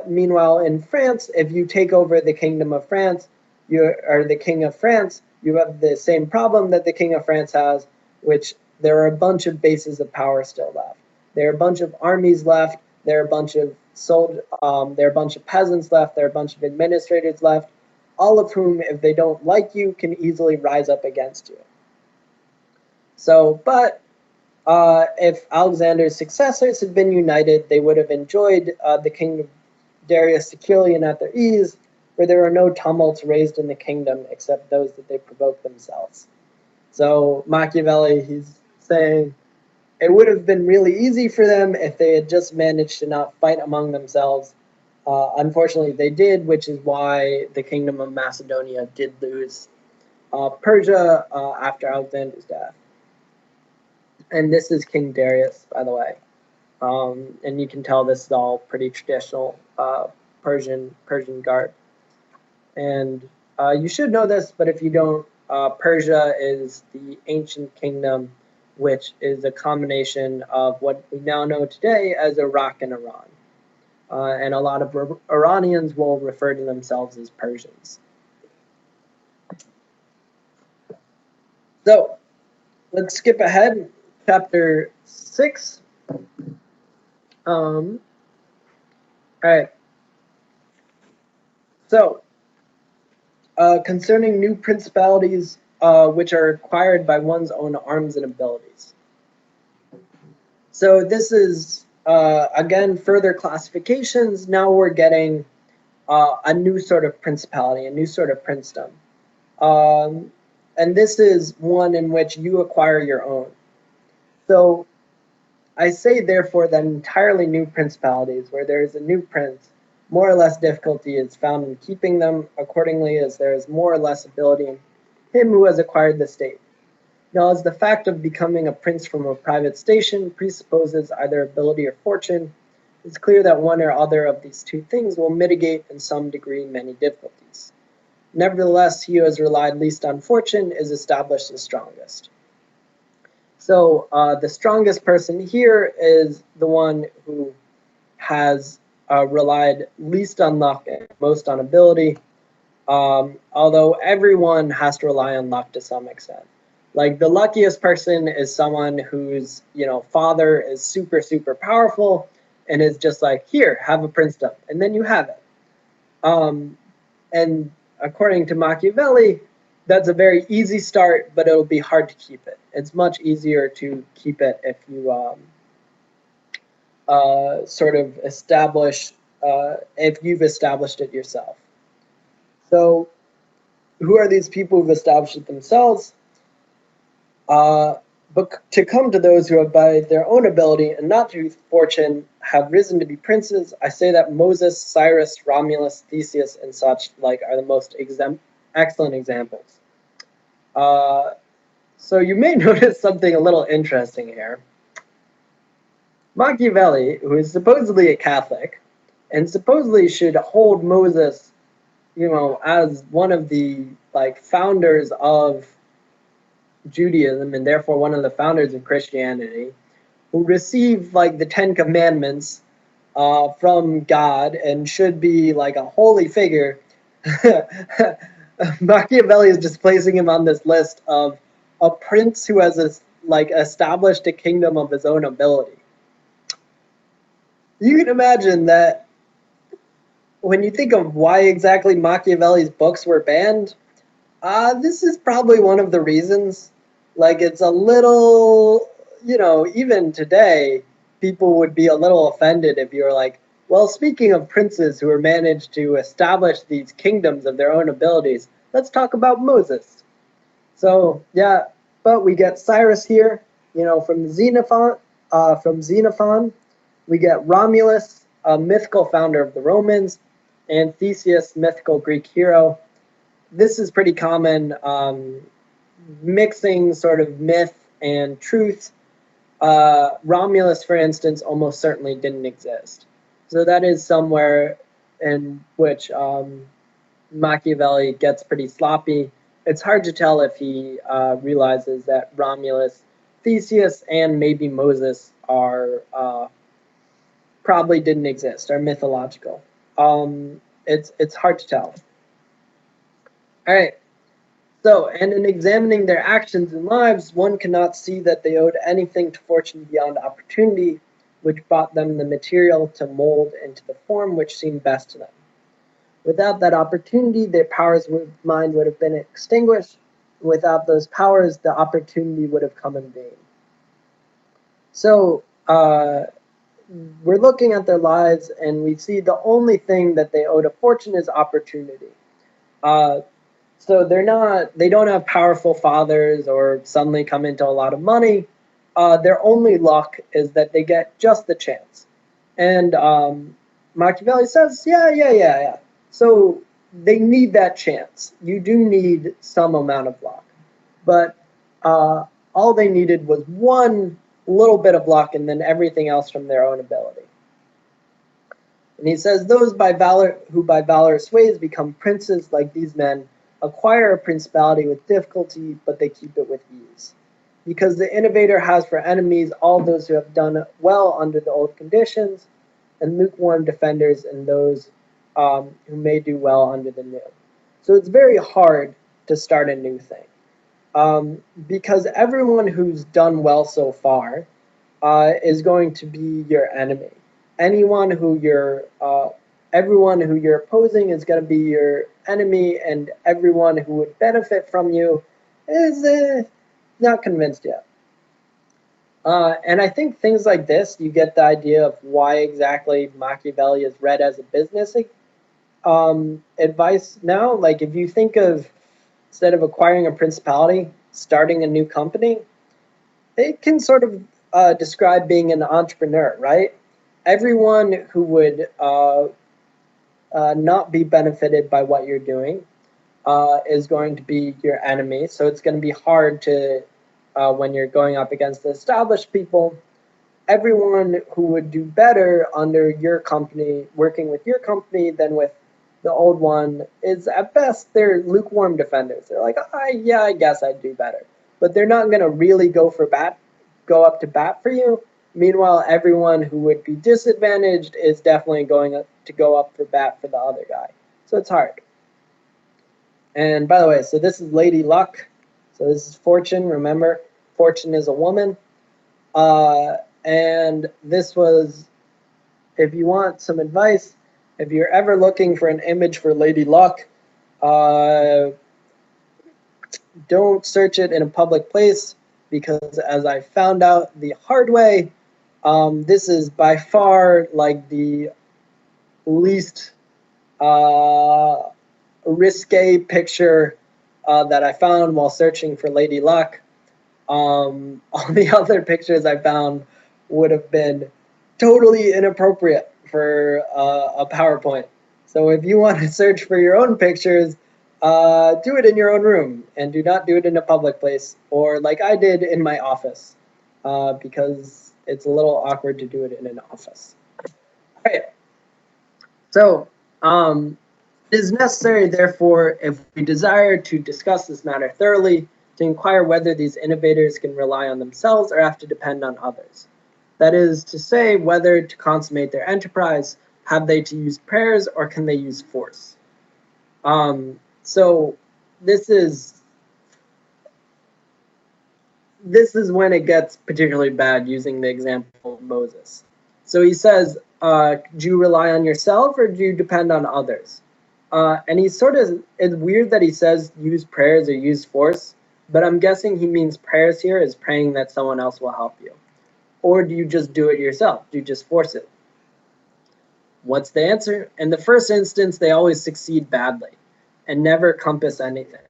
meanwhile, in France, if you take over the Kingdom of France, you are the King of France, you have the same problem that the King of France has, which there are a bunch of bases of power still left. There are a bunch of armies left. There are a bunch of there are a bunch of peasants left. There are a bunch of administrators left, all of whom, if they don't like you, can easily rise up against you. So, but if Alexander's successors had been united, they would have enjoyed the kingdom of Darius securely and at their ease, where there were no tumults raised in the kingdom except those that they provoked themselves. So Machiavelli, he's saying it would have been really easy for them if they had just managed to not fight among themselves. Unfortunately, they did, which is why the kingdom of Macedonia did lose Persia after Alexander's death. And this is King Darius, by the way. And you can tell this is all pretty traditional Persian garb. And you should know this, but if you don't, Persia is the ancient kingdom, which is a combination of what we now know today as Iraq and Iran. And a lot of Iranians will refer to themselves as Persians. So let's skip ahead. Chapter 6. All right. So, concerning new principalities which are acquired by one's own arms and abilities. So this is, again, further classifications. Now we're getting a new sort of principality, a new sort of princedom. And this is one in which you acquire your own. So I say, therefore, that entirely new principalities, where there is a new prince, more or less difficulty is found in keeping them, accordingly as there is more or less ability in him who has acquired the state. Now, as the fact of becoming a prince from a private station presupposes either ability or fortune, it's clear that one or other of these two things will mitigate in some degree many difficulties. Nevertheless, he who has relied least on fortune is established the strongest. So the strongest person here is the one who has relied least on luck and most on ability, although everyone has to rely on luck to some extent. Like the luckiest person is someone whose father is super, super powerful and is just like, here, have a princedom, and then you have it. And according to Machiavelli, that's a very easy start, but it'll be hard to keep it. It's much easier to keep it if you sort of establish, if you've established it yourself. So who are these people who've established it themselves? But to come to those who have by their own ability and not through fortune have risen to be princes, I say that Moses, Cyrus, Romulus, Theseus, and such like are the most excellent examples. So you may notice something a little interesting here. Machiavelli, who is supposedly a Catholic, and supposedly should hold Moses, as one of the founders of Judaism and therefore one of the founders of Christianity, who received the Ten Commandments from God and should be a holy figure. Machiavelli is just placing him on this list of a prince who has established a kingdom of his own ability. You can imagine that when you think of why exactly Machiavelli's books were banned, this is probably one of the reasons. It's a little, even today, people would be a little offended if you were like, well, speaking of princes who are managed to establish these kingdoms of their own abilities, let's talk about Moses. So, yeah, but we get Cyrus here, from Xenophon. We get Romulus, a mythical founder of the Romans, and Theseus, mythical Greek hero. This is pretty common, mixing sort of myth and truth. Romulus, for instance, almost certainly didn't exist. So that is somewhere in which Machiavelli gets pretty sloppy. It's hard to tell if he realizes that Romulus, Theseus, and maybe Moses are probably didn't exist, are mythological. It's hard to tell. All right. So, and in examining their actions and lives, one cannot see that they owed anything to fortune beyond opportunity, which brought them the material to mold into the form which seemed best to them. Without that opportunity, their powers of mind would have been extinguished. Without those powers, the opportunity would have come in vain. So, we're looking at their lives, and we see the only thing that they owe to fortune is opportunity. So they don't have powerful fathers or suddenly come into a lot of money. Their only luck is that they get just the chance. And Machiavelli says, yeah. So they need that chance. You do need some amount of luck. But all they needed was one little bit of luck and then everything else from their own ability. And he says, those who by valor sways become princes like these men acquire a principality with difficulty, but they keep it with ease. Because the innovator has for enemies all those who have done well under the old conditions, and lukewarm defenders and those who may do well under the new. So it's very hard to start a new thing. Because everyone who's done well so far is going to be your enemy. Everyone who you're opposing is going to be your enemy, and everyone who would benefit from you is not convinced yet. And I think things like this, you get the idea of why exactly Machiavelli is read as a business advice now. Like if you think of, instead of acquiring a principality, starting a new company, it can sort of describe being an entrepreneur, right? Everyone who would not be benefited by what you're doing is going to be your enemy. So it's going to be hard to, when you're going up against the established people, everyone who would do better under your company, working with your company than with the old one, is at best they're lukewarm defenders. They're like, yeah, I guess I'd do better. But they're not going to really go up to bat for you. Meanwhile, everyone who would be disadvantaged is definitely going to go up for bat for the other guy. So it's hard. And by the way, so this is Lady Luck. So this is Fortune. Remember, Fortune is a woman. And this was, if you want some advice, if you're ever looking for an image for Lady Luck, don't search it in a public place, because as I found out the hard way, this is by far like the least risque picture that I found while searching for Lady Luck. All the other pictures I found would have been totally inappropriate for a PowerPoint. So if you want to search for your own pictures, do it in your own room and do not do it in a public place, or like I did in my office, because it's a little awkward to do it in an office. All right. So it is necessary, therefore, if we desire to discuss this matter thoroughly, to inquire whether these innovators can rely on themselves or have to depend on others. That is to say, whether to consummate their enterprise, have they to use prayers or can they use force? So this is when it gets particularly bad, using the example of Moses. So he says, do you rely on yourself or do you depend on others? And he sort of, it's weird that he says use prayers or use force, but I'm guessing he means prayers here is praying that someone else will help you. Or do you just do it yourself? Do you just force it? What's the answer? In the first instance, they always succeed badly and never compass anything.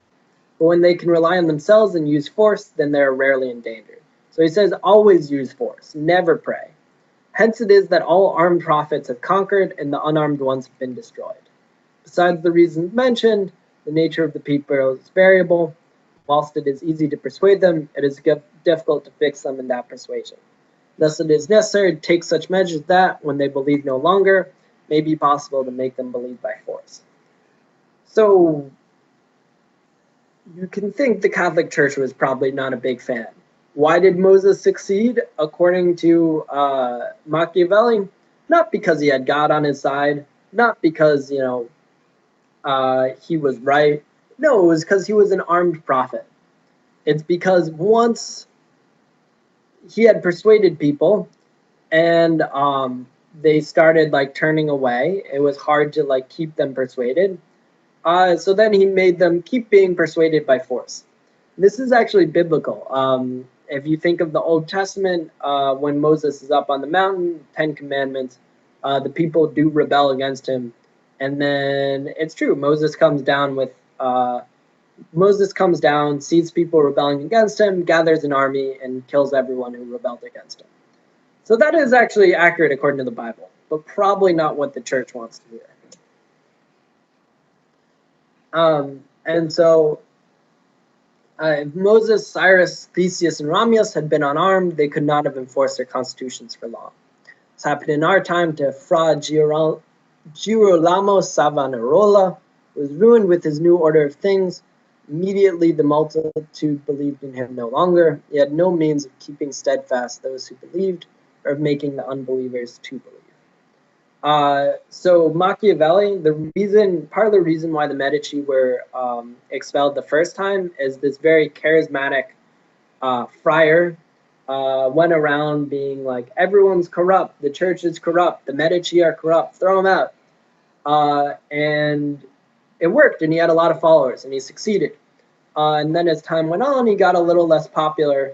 But when they can rely on themselves and use force, then they are rarely endangered. So he says always use force, never pray. Hence it is that all armed prophets have conquered and the unarmed ones have been destroyed. Besides the reasons mentioned, the nature of the people is variable. Whilst it is easy to persuade them, it is difficult to fix them in that persuasion. Thus it is necessary to take such measures that, when they believe no longer, it may be possible to make them believe by force. So you can think the Catholic Church was probably not a big fan. Why did Moses succeed? According to Machiavelli, not because he had God on his side, not because, he was right. No, it was because he was an armed prophet. It's because once he had persuaded people and they started like turning away, it was hard to like keep them persuaded. So then he made them keep being persuaded by force. This is actually biblical. If you think of the Old Testament, when Moses is up on the mountain, 10 Commandments, the people do rebel against him. And then it's true, Moses comes down, sees people rebelling against him, gathers an army, and kills everyone who rebelled against him. So that is actually accurate according to the Bible, but probably not what the church wants to hear. And so if Moses, Cyrus, Theseus, and Romulus had been unarmed, they could not have enforced their constitutions for long. This happened in our time to Fra Girolamo Savonarola, who was ruined with his new order of things. Immediately the multitude believed in him no longer. He had no means of keeping steadfast those who believed, or of making the unbelievers to believe. So Machiavelli, part of the reason why the Medici were expelled the first time is this very charismatic friar went around being like, everyone's corrupt, the church is corrupt, the Medici are corrupt, throw them out. And it worked, and he had a lot of followers, and he succeeded. And then as time went on, he got a little less popular,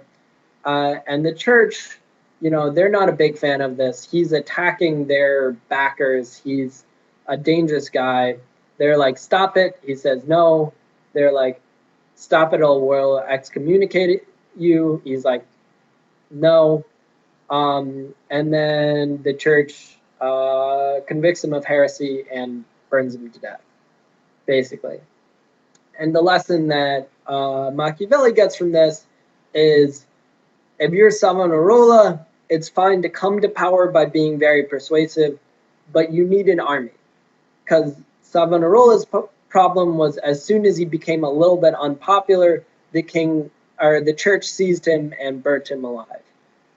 and the church, they're not a big fan of this. He's attacking their backers. He's a dangerous guy. They're like, stop it. He says no. They're like, stop it or we'll excommunicate you. He's like, no. And then the church convicts him of heresy and burns him to death, basically. And the lesson that Machiavelli gets from this is, if you're Savonarola, it's fine to come to power by being very persuasive, but you need an army. Because Savonarola's problem was, as soon as he became a little bit unpopular, the church seized him and burnt him alive.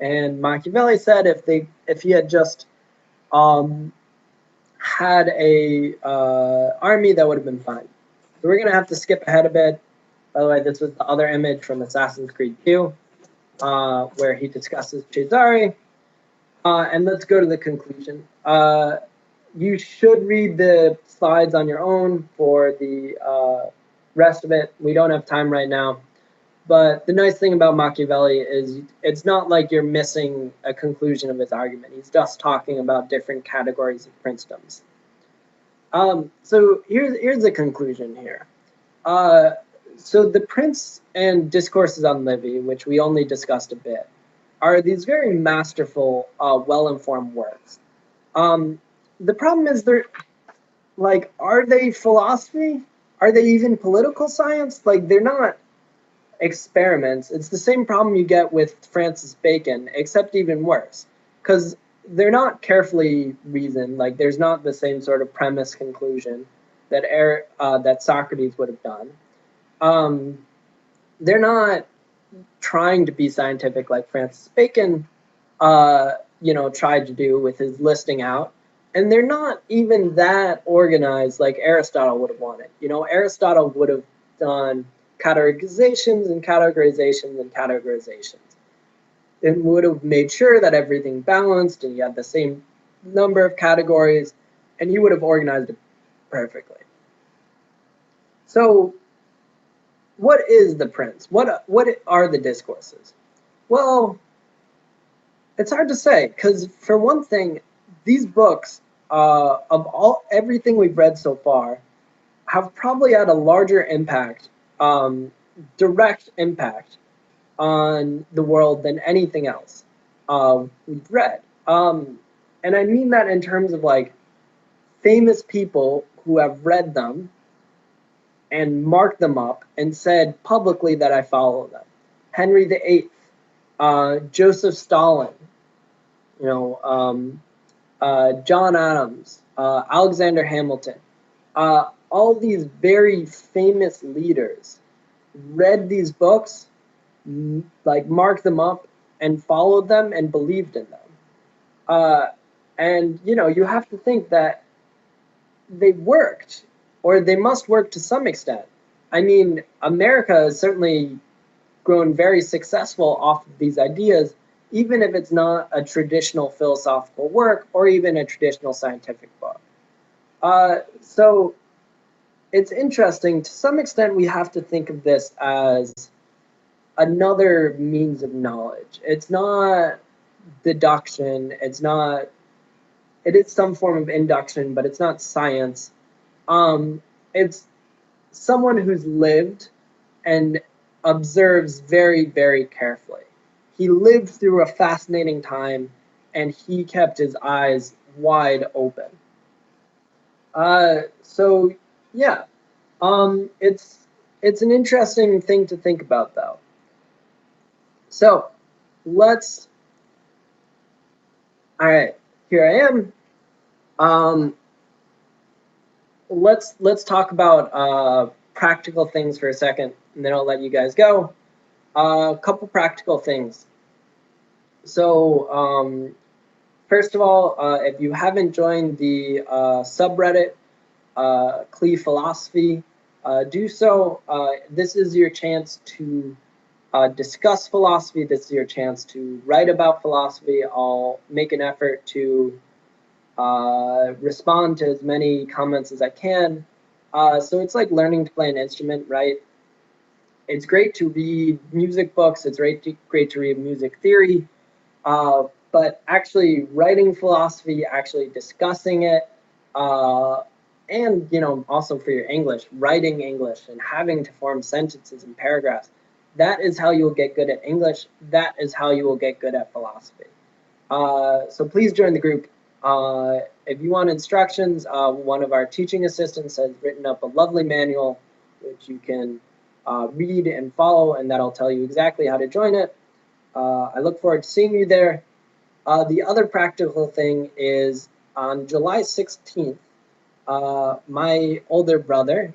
And Machiavelli said if he had just had a army, that would have been fine. So we're going to have to skip ahead a bit. By the way, this was the other image from Assassin's Creed 2. Where he discusses Cesare. And let's go to the conclusion. You should read the slides on your own for the rest of it. We don't have time right now. But the nice thing about Machiavelli is it's not like you're missing a conclusion of his argument. He's just talking about different categories of princedoms. So here's the conclusion here. So the Prince and Discourses on Livy, which we only discussed a bit, are these very masterful, well-informed works. The problem is are they philosophy? Are they even political science? They're not experiments. It's the same problem you get with Francis Bacon, except even worse, because they're not carefully reasoned. There's not the same sort of premise conclusion that Socrates would have done. They're not trying to be scientific like Francis Bacon, tried to do with his listing out. And they're not even that organized like Aristotle would have wanted. Aristotle would have done categorizations and categorizations and categorizations. It would have made sure that everything balanced and you had the same number of categories, and he would have organized it perfectly. So what is the Prince? What are the discourses? Well, it's hard to say, because for one thing, these books, of everything we've read so far, have probably had a larger impact, direct impact on the world than anything else we've read. And I mean that in terms of famous people who have read them and marked them up and said publicly that I follow them. Henry VIII, Joseph Stalin, John Adams, Alexander Hamilton, all these very famous leaders read these books, marked them up and followed them and believed in them. And, you have to think that they worked, or they must work to some extent. I mean, America has certainly grown very successful off of these ideas, even if it's not a traditional philosophical work or even a traditional scientific book. So it's interesting. To some extent, we have to think of this as another means of knowledge. It's not deduction. It is some form of induction, but it's not science. It's someone who's lived and observes very, very carefully. He lived through a fascinating time, and he kept his eyes wide open. So yeah, it's an interesting thing to think about, though. So let's. All right, here I am. Let's talk about practical things for a second, and then I'll let you guys go. A couple practical things. So first of all, if you haven't joined the subreddit, Clee Philosophy, do so. This is your chance to discuss philosophy. This is your chance to write about philosophy. I'll make an effort to respond to as many comments as I can. So it's like learning to play an instrument, right? It's great to read music books. It's great to read music theory. But actually writing philosophy, actually discussing it, and also for your English, writing English and having to form sentences and paragraphs, that is how you will get good at English. That is how you will get good at philosophy. So please join the group. If you want instructions, one of our teaching assistants has written up a lovely manual which you can read and follow, and that'll tell you exactly how to join it. I look forward to seeing you there. The other practical thing is on July 16th, my older brother,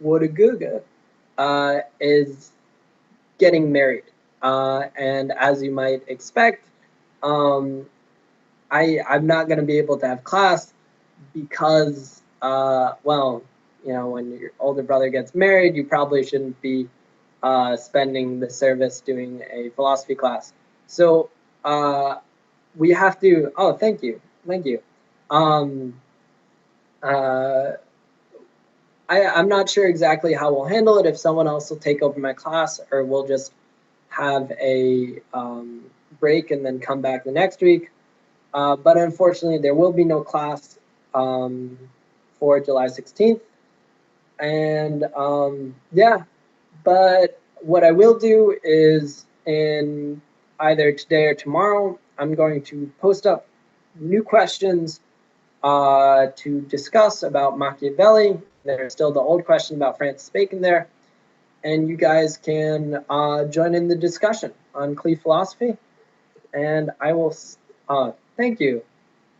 Wodaguga, is getting married. And as you might expect, I'm not going to be able to have class because, when your older brother gets married, you probably shouldn't be spending the service doing a philosophy class. So we have to. Oh, thank you. I'm not sure exactly how we'll handle it. If someone else will take over my class, or we'll just have a break and then come back the next week. But unfortunately, there will be no class for July 16th. And yeah, but what I will do is in either today or tomorrow, I'm going to post up new questions to discuss about Machiavelli. There's still the old question about Francis Bacon there. And you guys can join in the discussion on Clee philosophy. And I will, thank you.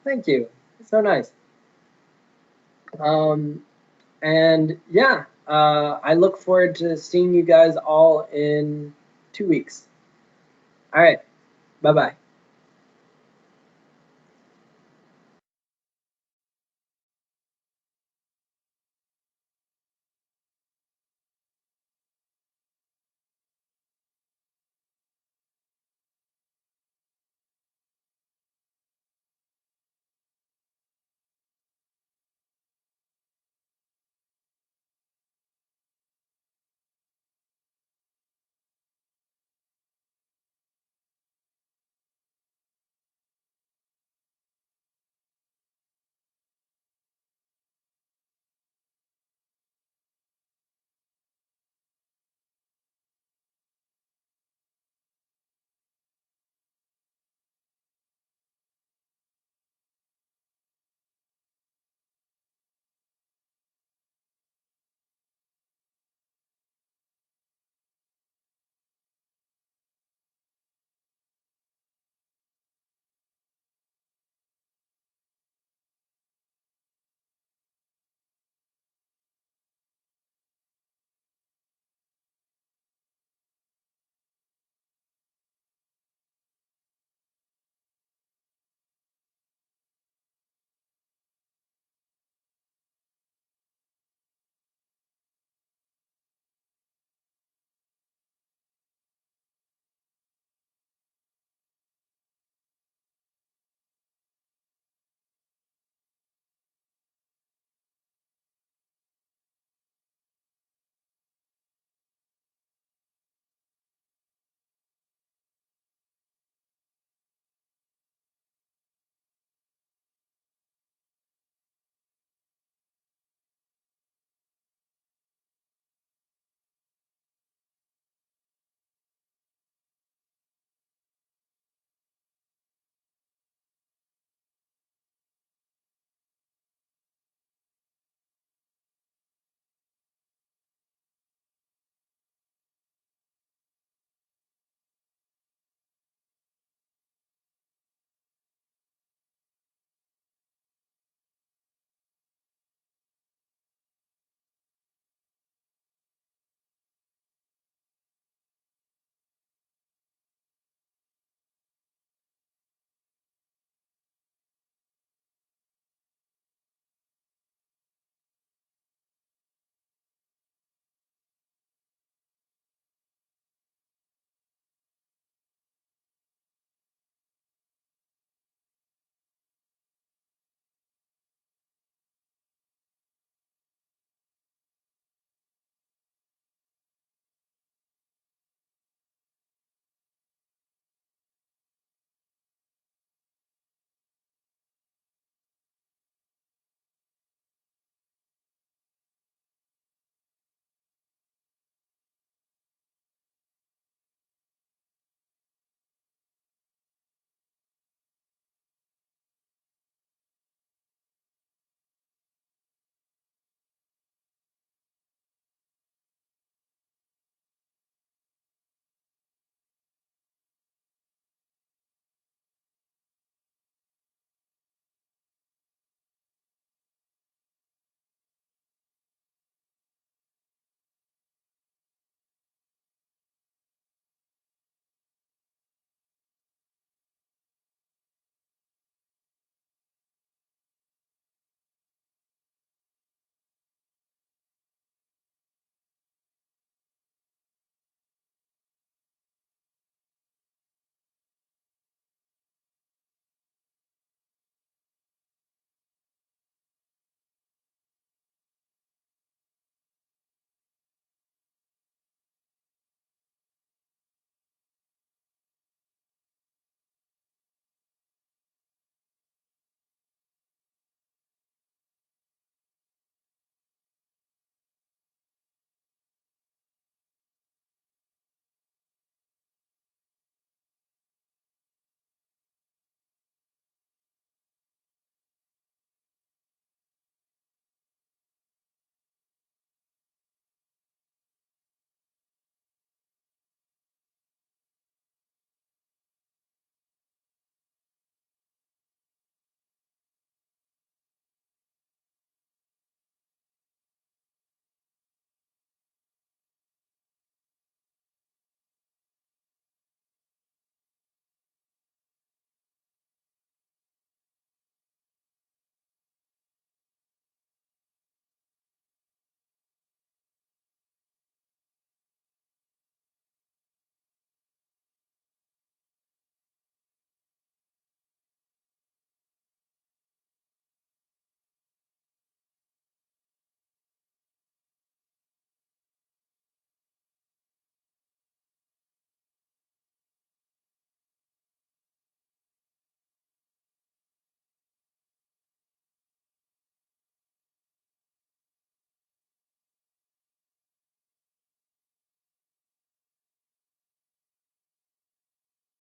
It's so nice. And yeah, I look forward to seeing you guys all in 2 weeks. All right, bye-bye.